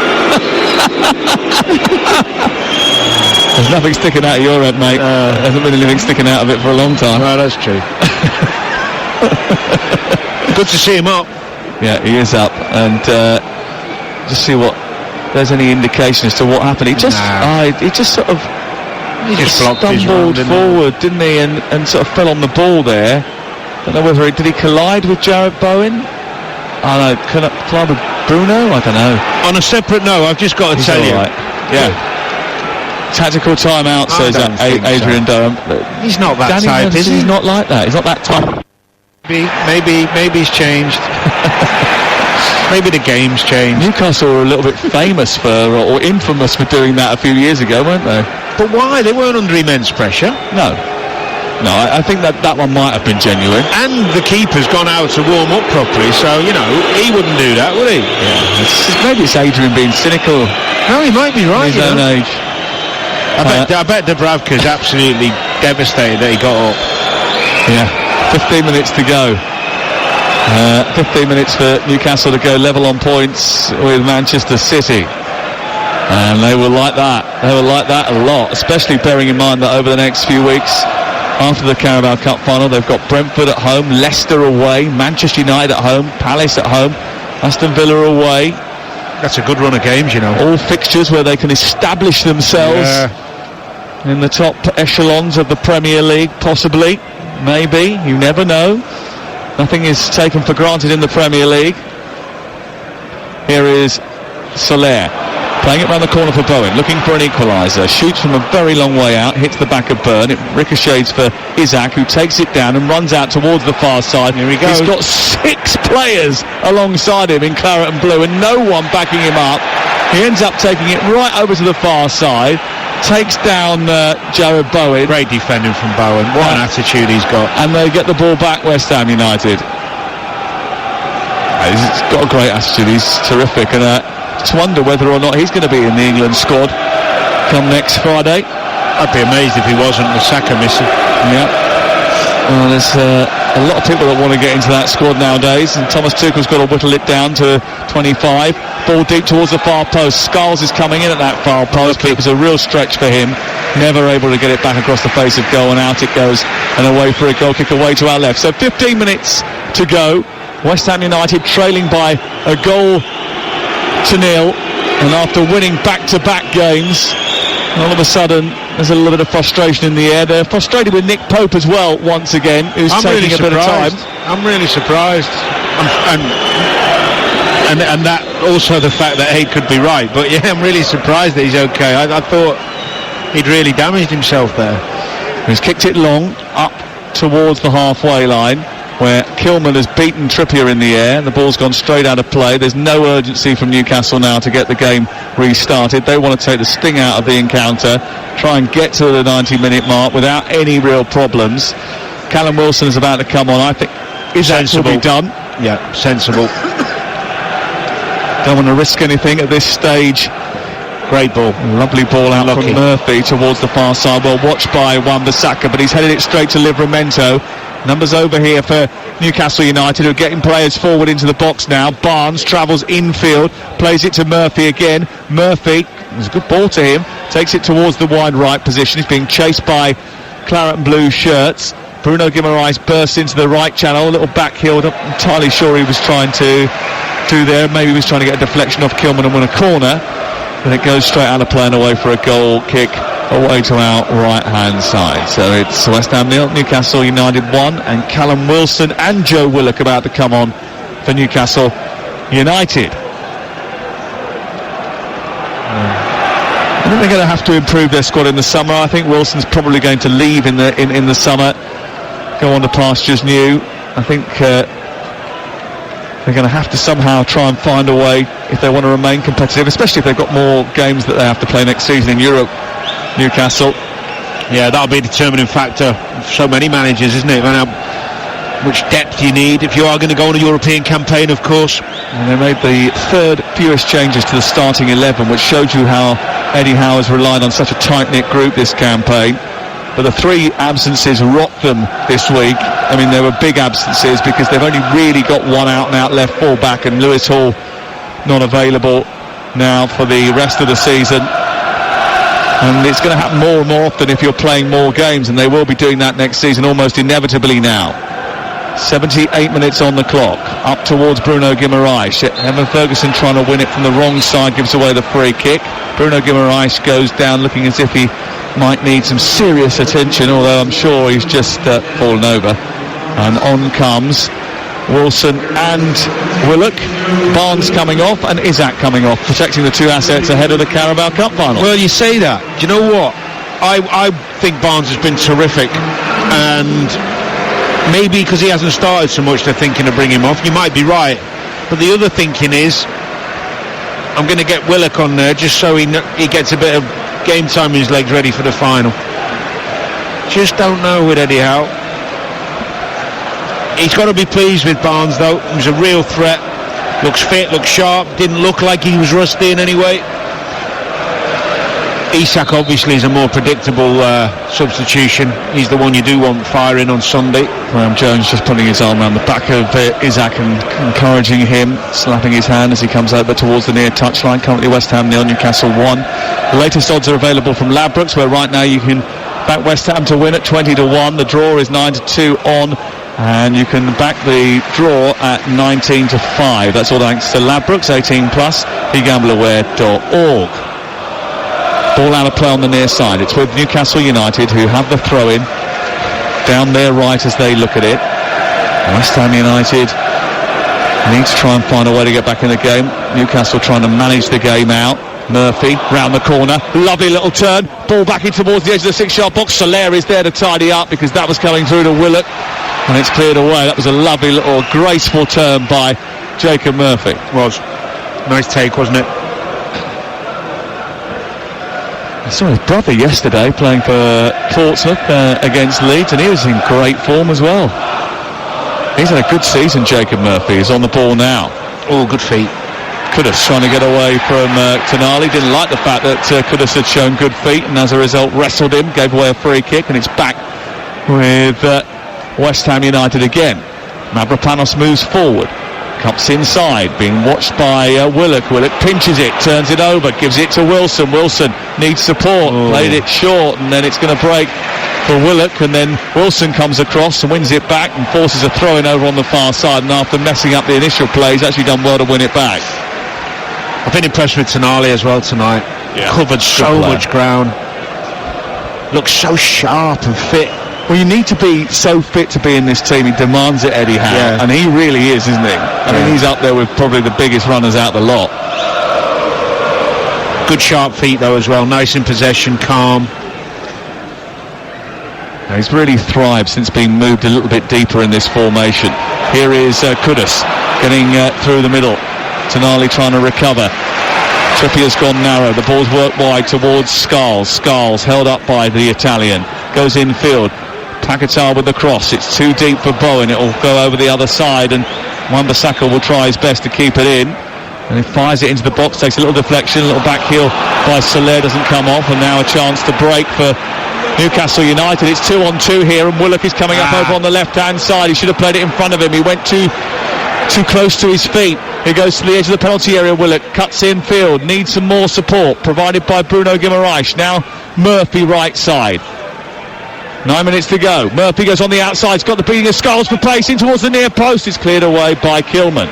There's nothing sticking out of your head, mate. There hasn't been anything sticking out of it for a long time. No, that's true. Good to see him up. Yeah, he is up, and just see what there's any indication as to what happened. He just sort of stumbled forward, didn't he, and sort of fell on the ball there. Don't know whether did he collide with Jared Bowen? I don't know. Collide with Bruno? I don't know. On a separate note, I've just got to tell you. Right. Yeah. Tactical timeout, says Adrian Durham. He's not that Danny type, is he? He's not like that. He's not that type. Maybe he's changed. Maybe the game's changed. Newcastle were a little bit famous for, or infamous for doing that a few years ago, weren't they? But why? They weren't under immense pressure. No, I think that one might have been genuine. And the keeper's gone out to warm up properly, so, you know, he wouldn't do that, would he? Yeah, maybe it's Adrian being cynical. No, he might be right, in his own age. I bet Dubravka's absolutely devastated that he got up. Yeah, 15 minutes to go. 15 minutes for Newcastle to go level on points with Manchester City. And they will like that. They will like that a lot, especially bearing in mind that over the next few weeks, after the Carabao Cup final, they've got Brentford at home, Leicester away, Manchester United at home, Palace at home, Aston Villa away. That's a good run of games, you know. All fixtures where they can establish themselves in the top echelons of the Premier League, possibly, maybe, you never know. Nothing is taken for granted in the Premier League. Here is Soler, playing it round the corner for Bowen, looking for an equaliser, shoots from a very long way out, hits the back of Byrne, it ricochets for Isaac, who takes it down and runs out towards the far side. Here he goes. He's got 6 players alongside him in claret and blue and no one backing him up. He ends up taking it right over to the far side, takes down Jared Bowen. Great defending from Bowen. What an attitude he's got. And they get the ball back, West Ham United. He's got a great attitude, he's terrific, and just wonder whether or not he's going to be in the England squad come next Friday. I'd be amazed if he wasn't, with Saka missing. Yeah. Well, there's a lot of people that want to get into that squad nowadays, and Thomas Tuchel's got to whittle it down to 25. Ball deep towards the far post. Skulls is coming in at that far post, but it was a real stretch for him. Never able to get it back across the face of goal, and out it goes, and away for a goal kick away to our left. So 15 minutes to go. West Ham United trailing by a goal to nil, and after winning back-to-back games, all of a sudden there's a little bit of frustration in the air. They're frustrated with Nick Pope as well, once again, who's taking a bit of time. I'm really surprised, and that also the fact that Haig could be right, but yeah, I'm really surprised that he's okay. I thought he'd really damaged himself there. He's kicked it long up towards the halfway line, where Kilman has beaten Trippier in the air. The ball's gone straight out of play. There's no urgency from Newcastle now to get the game restarted. They want to take the sting out of the encounter, try and get to the 90-minute mark without any real problems. Callum Wilson is about to come on. I think that will be done. Yeah, sensible. Don't want to risk anything at this stage. Great ball. Lovely ball out from Murphy towards the far side. Well watched by Wan-Bissaka, but he's headed it straight to Livramento. Numbers over here for Newcastle United, who are getting players forward into the box now. Barnes travels infield, plays it to Murphy again. Murphy, there's a good ball to him, takes it towards the wide right position. He's being chased by claret and blue shirts. Bruno Guimaraes bursts into the right channel, a little back heel. Not entirely sure he was trying to do there. Maybe he was trying to get a deflection off Kilman and win a corner. But it goes straight out of play and away for a goal kick away to our right-hand side. So it's West Ham 0, Newcastle United 1, and Callum Wilson and Joe Willock about to come on for Newcastle United. I think they're going to have to improve their squad in the summer. I think Wilson's probably going to leave in the summer, go on to pastures new. I think they're going to have to somehow try and find a way if they want to remain competitive, especially if they've got more games that they have to play next season in Europe. Newcastle. Yeah, that'll be a determining factor for so many managers, isn't it? How much depth you need if you are going to go on a European campaign, of course. And they made the third fewest changes to the starting 11, which showed you how Eddie Howe has relied on such a tight-knit group this campaign. but the 3 absences rocked them this week. I mean, they were big absences because they've only really got one out-and-out left full-back, and Lewis Hall not available now for the rest of the season. And it's going to happen more and more often if you're playing more games, and they will be doing that next season almost inevitably now. 78 minutes on the clock, up towards Bruno Guimaraes. Evan Ferguson trying to win it from the wrong side, gives away the free kick. Bruno Guimaraes goes down looking as if he might need some serious attention, although I'm sure he's just fallen over. And on comes Wilson and Willock. Barnes coming off and Isaac coming off, protecting the 2 assets ahead of the Carabao Cup final. Well, you say that. Do you know what? I think Barnes has been terrific, and maybe because he hasn't started so much, they're thinking of bringing him off. You might be right, but the other thinking is, I'm going to get Willock on there just so he gets a bit of game time in his legs ready for the final. Just don't know with Eddie Howe. He's got to be pleased with Barnes, though. He was a real threat. Looks fit, looks sharp. Didn't look like he was rusty in any way. Isak obviously is a more predictable substitution. He's the one you do want firing on Sunday. Graham Jones just putting his arm around the back of Isaac and encouraging him, slapping his hand as he comes over towards the near touchline. Currently West Ham 0, Newcastle 1. The latest odds are available from Ladbrokes, where right now you can back West Ham to win at 20-1. The draw is 9-2 on, and you can back the draw at 19-5. That's all thanks to Ladbrokes, 18+, begambleaware.org. Ball out of play on the near side. It's with Newcastle United, who have the throw-in down their right as they look at it. West Ham United need to try and find a way to get back in the game. Newcastle trying to manage the game out. Murphy round the corner, lovely little turn, ball back in towards the edge of the 6-yard box. Soler is there to tidy up because that was coming through to Willock, and it's cleared away. That was a lovely little graceful turn by Jacob Murphy. Was nice take, wasn't it? I saw his brother yesterday playing for Portsmouth against Leeds, and he was in great form as well. He's had a good season, Jacob Murphy. He's on the ball now. Oh, good feet. Kudus trying to get away from Tonali. Didn't like the fact that Kudus had shown good feet, and as a result wrestled him, gave away a free kick, and it's back with West Ham United again. Mavropanos moves forward, cups inside, being watched by Willock. Willock pinches it, turns it over, gives it to Wilson. Wilson needs support, played it short, and then it's going to break for Willock, and then Wilson comes across and wins it back and forces a throw-in over on the far side, and after messing up the initial play, he's actually done well to win it back. I've been impressed with Tonali as well tonight. Yeah. Covered so much ground. Looks so sharp and fit. Well, you need to be so fit to be in this team. He demands it, Eddie Howe, and he really is, isn't he? I mean, he's up there with probably the biggest runners out the lot. Good sharp feet though as well. Nice in possession, calm. Now, he's really thrived since being moved a little bit deeper in this formation. Here is Kudus getting through the middle. Tonali trying to recover. Trippier's gone narrow. The ball's worked wide towards Scarles. Scarles held up by the Italian. Goes infield. Paquetá with the cross. It's too deep for Bowen. It'll go over the other side, and Wan-Bissaka will try his best to keep it in. And he fires it into the box. Takes a little deflection. A little back heel by Soler. Doesn't come off. And now a chance to break for Newcastle United. It's 2-on-2 here, and Willock is coming up over on the left-hand side. He should have played it in front of him. He went too close to his feet. He goes to the edge of the penalty area. Willock cuts infield, needs some more support provided by Bruno Guimaraes. Now Murphy right side. 9 minutes to go. Murphy goes on the outside. He's got the beating of Scarles for place in towards the near post. It's cleared away by Kilman.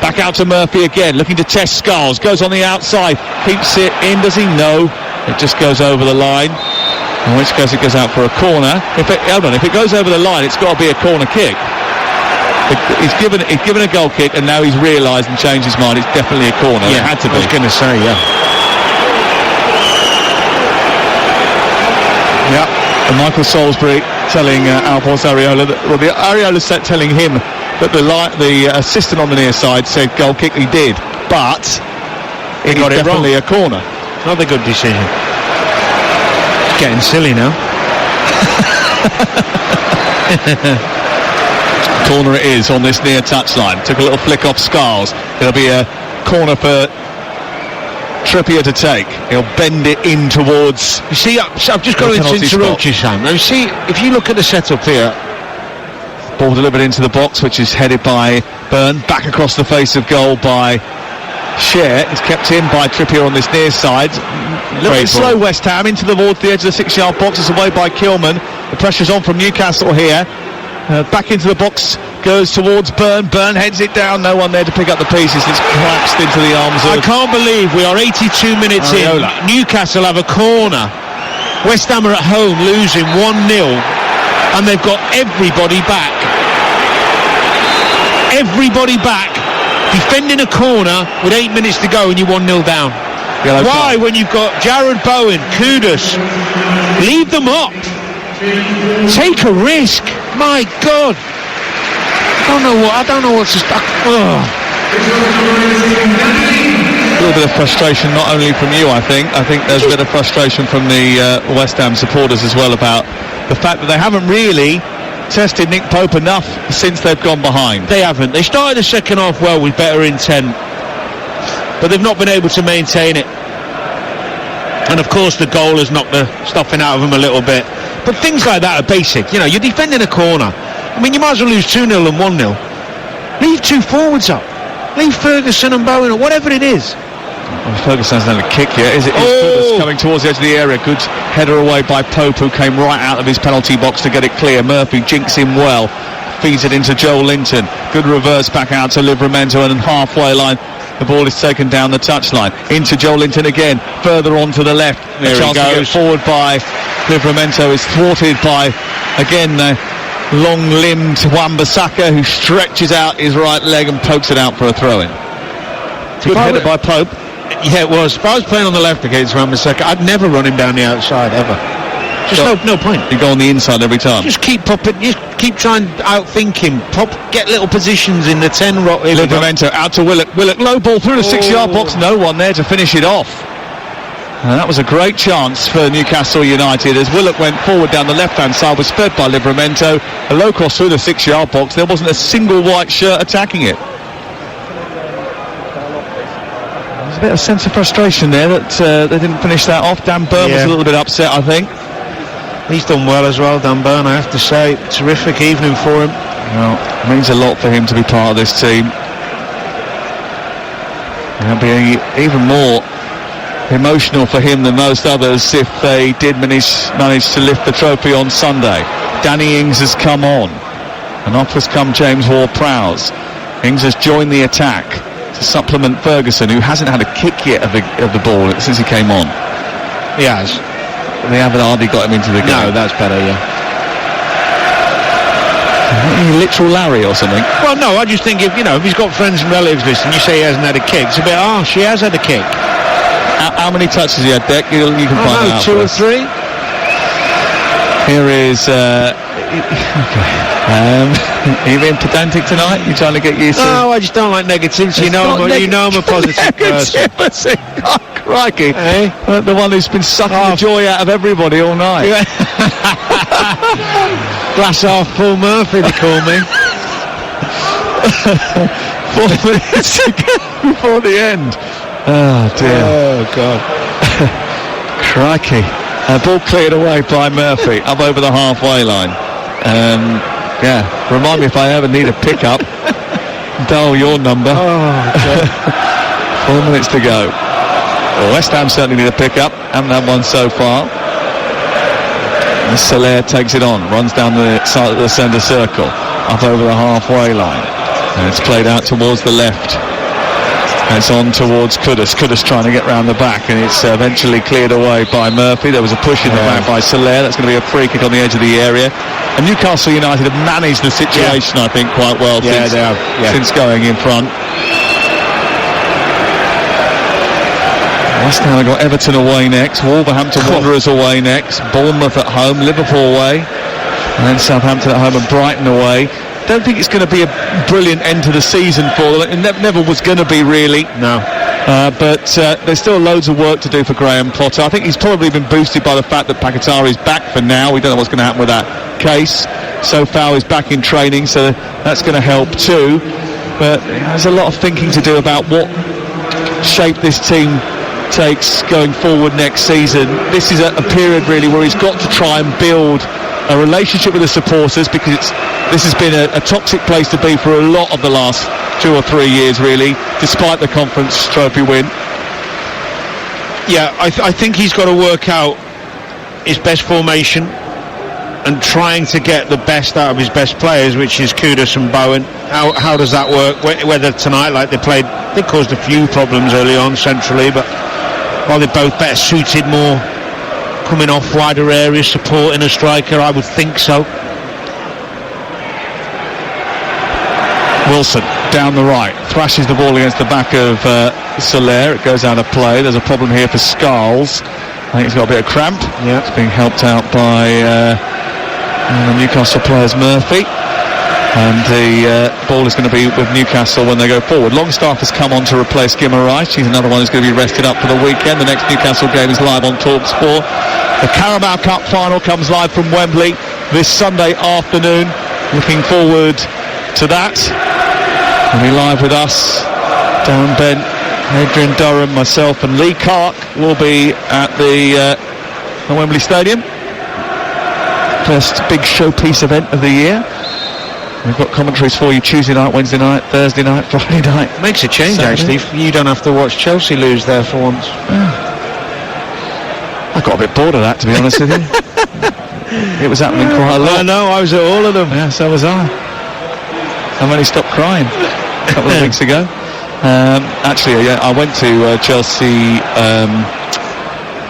Back out to Murphy again, looking to test Scarles. Goes on the outside, keeps it in. Does he? No. It just goes over the line. In which case it goes out for a corner. If it goes over the line, it's got to be a corner kick. He's given a goal kick, and now he's realised and changed his mind. It's definitely a corner. Yeah, it had to be. I was going to say, yeah. And Michael Salisbury telling Alphonse Areola that, well, the Areola set telling him that the assistant on the near side said goal kick. He did, but it got definitely a corner. Not a good decision. It's getting silly now. Corner it is on this near touchline. Took a little flick off Scarles. It'll be a corner for Trippier to take. He'll bend it in towards. You see, I've just got to interrupt you, Sam. Now, you see, if you look at the setup here, ball delivered into the box, which is headed by Byrne, back across the face of goal by Share. It's kept in by Trippier on this near side. A little bit slow, West Ham, into towards the edge of the 6-yard box. It's away by Kilman. The pressure's on from Newcastle here. Back into the box goes towards Byrne. Byrne heads it down. No one there to pick up the pieces. It's collapsed into the arms of... I can't believe we are 82 minutes Ariola. in. Newcastle have a corner. West Ham are at home losing 1-0, and they've got everybody back. Everybody back. Defending a corner with 8 minutes to go and you're 1-0 down. Why, when you've got Jared Bowen, Kudus, leave them up. Take a risk. My God. I don't know what's to stop. A little bit of frustration, not only from you, I think there's a bit of frustration from the West Ham supporters as well about the fact that they haven't really tested Nick Pope enough since they've gone behind. They haven't. They started the second half well with better intent, but they've not been able to maintain it. And of course the goal has knocked the stuffing out of them a little bit. But things like that are basic. You know, you're defending a corner. I mean, you might as well lose 2-0 than 1-0. Leave two forwards up. Leave Ferguson and Bowen or whatever it is. Well, Ferguson hasn't had a kick yet. Is it? It's coming towards the edge of the area. Good header away by Pope, who came right out of his penalty box to get it clear. Murphy jinks him well. Feeds it into Joel Linton. Good reverse back out to Livramento, and halfway line the ball is taken down the touchline. Into Joel Linton again. Further on to the left. There chance he goes. to get forward by Livramento is thwarted by, again, long-limbed Wan-Bissaka, who stretches out his right leg and pokes it out for a throw-in. Good header by Pope. Yeah, it was. If I was playing on the left against Wan-Bissaka, I'd never run him down the outside, ever. Just no point. You go on the inside every time. Just keep popping, just keep trying to outthink him. Get little positions in the 10 rock. Livramento out to Willock. Willock, low ball through the 6-yard box. No one there to finish it off. And that was a great chance for Newcastle United as Willock went forward down the left-hand side, was fed by Livramento. A low cross through the 6-yard box. There wasn't a single white shirt attacking it. There's a bit of sense of frustration there that they didn't finish that off. Dan Byrne was a little bit upset, I think. He's done well as well, Dan Byrne, I have to say. Terrific evening for him. Well, it means a lot for him to be part of this team. It'll be even more emotional for him than most others if they did manage to lift the trophy on Sunday. Danny Ings has come on, and off has come James Ward-Prowse. Ings has joined the attack to supplement Ferguson, who hasn't had a kick yet of the ball since he came on. He has. They haven't hardly got him into the game. No, that's better, yeah. Literal Larry or something. Well, no, I just think if he's got friends and relatives listening, you say he hasn't had a kick, it's a bit harsh. He has had a kick. How many touches he had, Deck? You can find out. 2 or 3. Here is... are you being pedantic tonight? You trying to get used to... No, I just don't like negativity. You know I'm a positive person. Oh, crikey. Hey? The one who's been sucking the joy out of everybody all night. Glass half full Murphy, they call me. 4 minutes to go before the end. Oh, dear. Oh, God. Crikey. Ball cleared away by Murphy, up over the halfway line. Remind me if I ever need a pickup. Dial your number. Oh, God. 4 minutes to go. Well, West Ham certainly need a pickup. Haven't had one so far. And Soler takes it on, runs down the side of the centre circle, up over the halfway line. And it's played out towards the left. And it's on towards Kudus. Kudus trying to get round the back, and it's eventually cleared away by Murphy. There was a push in the back by Soler. That's going to be a free kick on the edge of the area. And Newcastle United have managed the situation, I think, quite well since going in front. West Ham have got Everton away next, Wolverhampton Wanderers away next, Bournemouth at home, Liverpool away, and then Southampton at home and Brighton away. Don't think it's going to be a brilliant end to the season for them. It never was going to be, really. No. But there's still loads of work to do for Graham Potter. I think he's probably been boosted by the fact that Pakatari's back for now. We don't know what's going to happen with that case. Sofao is back in training, so that's going to help too. But there's a lot of thinking to do about what shape this team takes going forward next season. This is a period really where he's got to try and build a relationship with the supporters, because this has been a toxic place to be for a lot of the last 2 or 3 years really, despite the Conference Trophy win. Yeah, I think he's got to work out his best formation and trying to get the best out of his best players, which is Kudus and Bowen. How does that work? Whether tonight, like they caused a few problems early on centrally, but while they're both better suited, more coming off wider areas, supporting a striker, I would think so. Wilson down the right, thrashes the ball against the back of Soler. It goes out of play. There's a problem here for Scarles. I think he's got a bit of cramp. Yeah. It's being helped out by the Newcastle players, Murphy. And the ball is going to be with Newcastle when they go forward. Longstaff has come on to replace Guimaraes. He's another one who's going to be rested up for the weekend. The next Newcastle game is live on TalkSport. The Carabao Cup final comes live from Wembley this Sunday afternoon. Looking forward to that. Will be live with us, Darren Bent, Adrian Durham, myself and Lee Clark will be at the Wembley Stadium. First big showpiece event of the year. We've got commentaries for you Tuesday night, Wednesday night, Thursday night, Friday night. Makes a change Saturday. Actually. You don't have to watch Chelsea lose there for once. I got a bit bored of that, to be honest with you. It was happening quite a lot. I know, I was at all of them. Yeah, so was I. I've only stopped crying a couple of weeks ago. Actually, yeah, I went to Chelsea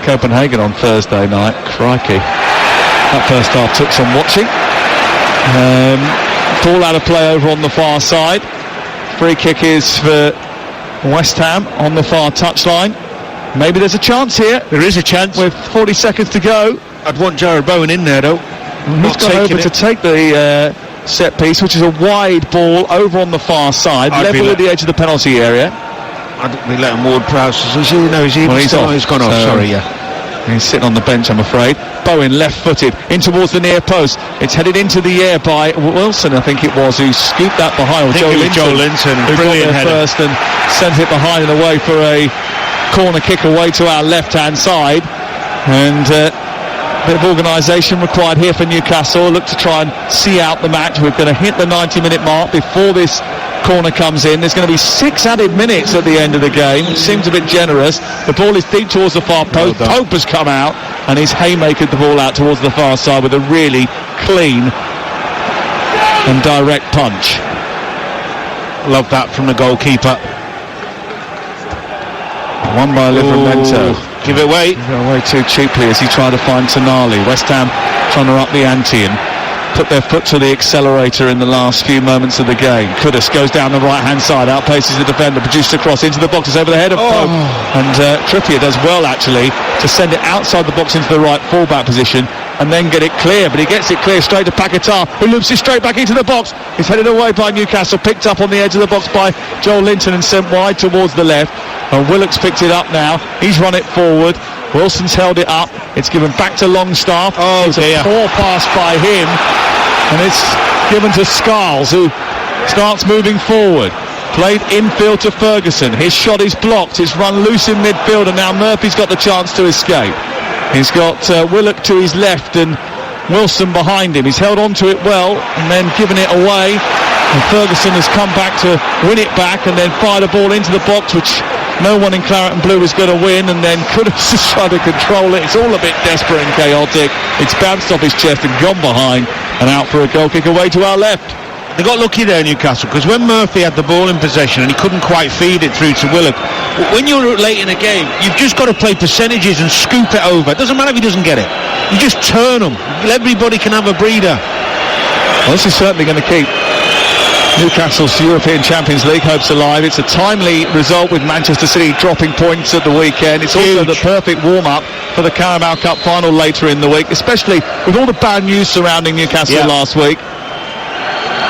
Copenhagen on Thursday night. Crikey. That first half took some watching. Ball out of play over on the far side. Free kick is for West Ham on the far touchline. Maybe there's a chance here. There is a chance. With 40 seconds to go. I'd want Jared Bowen in there though. He's gone over to take the set piece, which is a wide ball over on the far side, level at the edge of the penalty area. I'd be letting Ward-Prowse. He's gone off. Sorry, yeah. He's sitting on the bench, I'm afraid. Bowen left-footed in towards the near post. It's headed into the air by Wilson, I think it was, who scooped that behind. Joe Linton, who brilliant got there first and sent it behind and away for a corner kick away to our left-hand side. And a bit of organisation required here for Newcastle. Look to try and see out the match. We're going to hit the 90-minute mark before this corner comes in. There's going to be 6 added minutes at the end of the game, which seems a bit generous. The ball is deep towards the far post. Pope has come out and he's haymakered the ball out towards the far side with a really clean and direct punch. Love that from the goalkeeper. Won by Livramento. Give it away. Give it away too cheaply as he tried to find Tonali. West Ham trying to up the ante and put their foot to the accelerator in the last few moments of the game. Kudus goes down the right hand side, outpaces the defender, produces a cross into the box, it's over the head of Pope, and Trippier does well actually to send it outside the box into the right fullback position and then get it clear, but he gets it clear straight to Paquetá, who loops it straight back into the box. He's headed away by Newcastle, picked up on the edge of the box by Joel Linton and sent wide towards the left, and Willock's picked it up now. He's run it forward. Wilson's held it up. It's given back to Longstaff. It's a poor pass by him, and it's given to Scarles, who starts moving forward. Played infield to Ferguson. His shot is blocked. It's run loose in midfield, and now Murphy's got the chance to escape. He's got Willock to his left and Wilson behind him. He's held on to it well and then given it away. And Ferguson has come back to win it back and then fired a ball into the box, which no one in claret and blue is going to win, and then Kudus has tried to control it. It's all a bit desperate and chaotic. It's bounced off his chest and gone behind and out for a goal kick away to our left. They got lucky there, Newcastle, because when Murphy had the ball in possession and he couldn't quite feed it through to Willock, when you're late in a game, you've just got to play percentages and scoop it over. It doesn't matter if he doesn't get it. You just turn them. Everybody can have a breather. Well, this is certainly going to keep Newcastle's European Champions League hopes alive. It's a timely result with Manchester City dropping points at the weekend. It's also the perfect warm-up for the Carabao Cup final later in the week, especially with all the bad news surrounding Newcastle last week.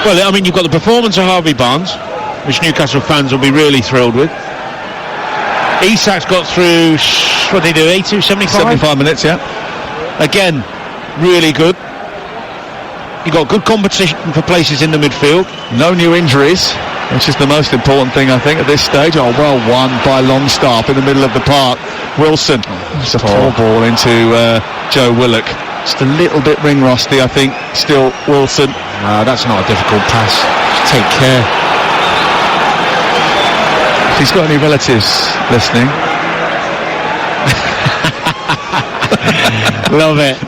Well, I mean, you've got the performance of Harvey Barnes, which Newcastle fans will be really thrilled with. Isak's got through, what did he do, 82, 75? 75 minutes, yeah. Again, really good. You've got good competition for places in the midfield. No new injuries. which is the most important thing, I think, at this stage. Oh, well won by Longstaff in the middle of the park. Wilson, it's a poor ball into Joe Willock. Just a little bit ring rusty, I think, still, Wilson. No, that's not a difficult pass. Just take care. If he's got any relatives listening. Love it.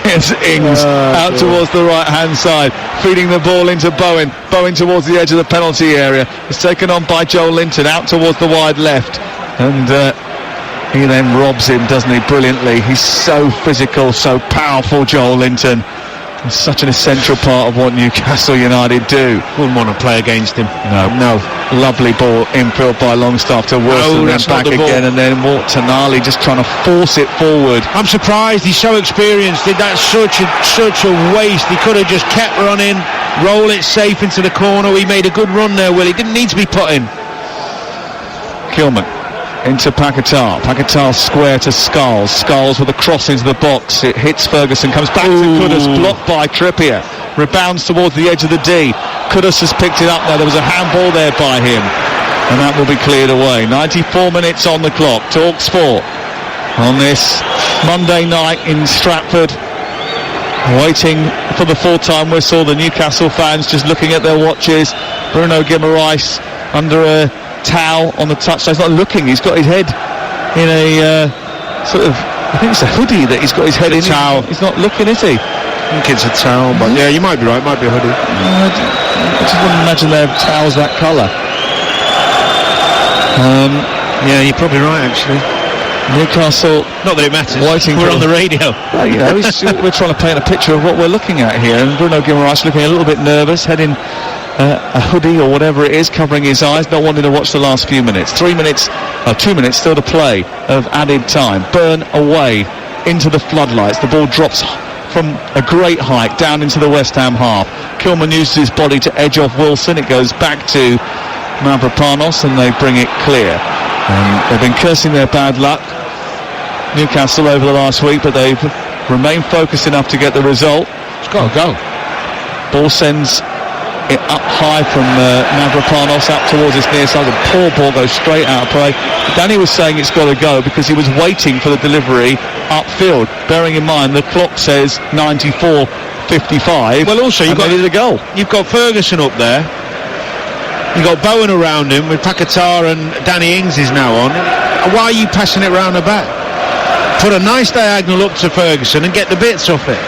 It's Ings out towards the right-hand side, feeding the ball into Bowen. Bowen towards the edge of the penalty area. It's taken on by Joel Linton out towards the wide left. And he then robs him, doesn't he, brilliantly. He's so physical, so powerful, Joel Linton. He's such an essential part of what Newcastle United do. Wouldn't want to play against him. No. Lovely ball infield by Longstaff to Wilson, then back again, and then Tonali just trying to force it forward. I'm surprised, he's so experienced. That's such a waste. He could have just kept running, roll it safe into the corner. He made a good run there, Will. He didn't need to be put in. Kilman into Paquetá. Paquetá square to Skulls. Skulls with a cross into the box. It hits Ferguson, comes back to Kudus, blocked by Trippier. Rebounds towards the edge of the D. Kudus has picked it up now. There was a handball there by him, and that will be cleared away. 94 minutes on the clock. Talk Sport on this Monday night in Stratford. Waiting for the full-time whistle. The Newcastle fans just looking at their watches. Bruno Guimaraes under a towel on the touchline. He's not looking. He's got his head in a sort of, I think it's a hoodie that he's got his head in. Towel. He's not looking, is he? I think it's a towel, but yeah, you might be right. It might be a hoodie. I just wouldn't imagine their towels that colour. Yeah, you're probably right, actually. Newcastle. Not that it matters. We're on the radio. Well, you know, we're trying to paint a picture of what we're looking at here, and Bruno Guimaraes looking a little bit nervous, heading a hoodie or whatever it is covering his eyes, not wanting to watch the last few minutes. 2 minutes still to play of added time. Burn away into the floodlights. The ball drops from a great height down into the West Ham half. Kilman uses his body to edge off Wilson. It goes back to Mavropanos, and they bring it clear. They've been cursing their bad luck, Newcastle, over the last week, but they've remained focused enough to get the result. It's got to go. Ball sends it up high from Mavropanos up towards his near side. The poor ball goes straight out of play. Danny was saying it's got to go because he was waiting for the delivery upfield. Bearing in mind the clock says 94:55. Well, also you've got a goal. You've got Ferguson up there. You've got Bowen around him with Paquetá, and Danny Ings is now on. Why are you passing it round the back? Put a nice diagonal up to Ferguson and get the bits off it.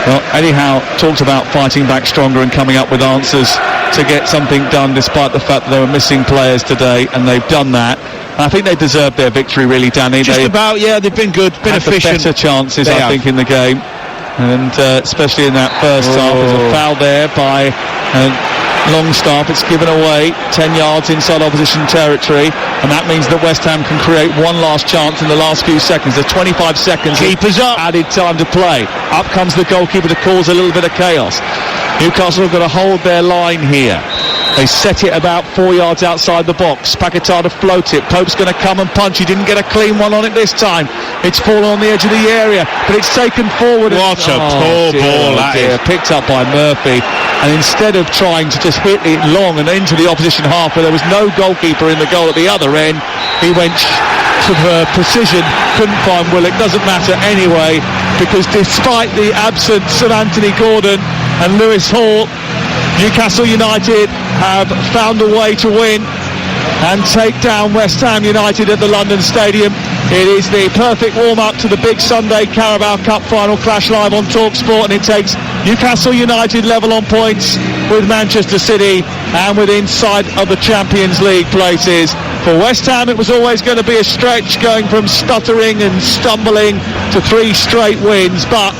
Well, Eddie Howe talked about fighting back stronger and coming up with answers to get something done, despite the fact that there were missing players today, and they've done that. And I think they deserved their victory, really, Danny. They've been good, been efficient. The better chances, I think, in the game, and especially in that first half. There's a foul there by Longstaff. It's given away 10 yards inside opposition territory, and that means that West Ham can create one last chance in the last few seconds. There's 25 seconds. Keepers up. Added time to play. Up comes the goalkeeper to cause a little bit of chaos. Newcastle have got to hold their line here. They set it about 4 yards outside the box. Paquetá to float it. Pope's going to come and punch. He didn't get a clean one on it this time. It's fallen on the edge of the area, but it's taken forward. What a poor ball that is. Picked up by Murphy, and instead of trying to just hit it long and into the opposition half where there was no goalkeeper in the goal at the other end, he went to precision, couldn't find Willock. Doesn't matter anyway, because despite the absence of Anthony Gordon and Lewis Hall, Newcastle United have found a way to win and take down West Ham United at the London Stadium. It is the perfect warm-up to the big Sunday Carabao Cup final. Clash live on Talk Sport, and it takes Newcastle United level on points with Manchester City and within sight of the Champions League places. For West Ham, it was always going to be a stretch, going from stuttering and stumbling to 3 straight wins, but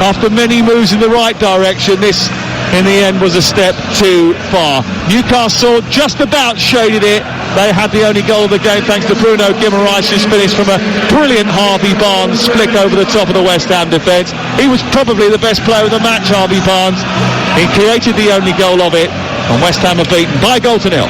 after many moves in the right direction, this in the end was a step too far. Newcastle just about shaded it. They had the only goal of the game thanks to Bruno Guimaraes, who's finished from a brilliant Harvey Barnes flick over the top of the West Ham defence. He was probably the best player of the match, Harvey Barnes. He created the only goal of it, and West Ham are beaten by 1-0.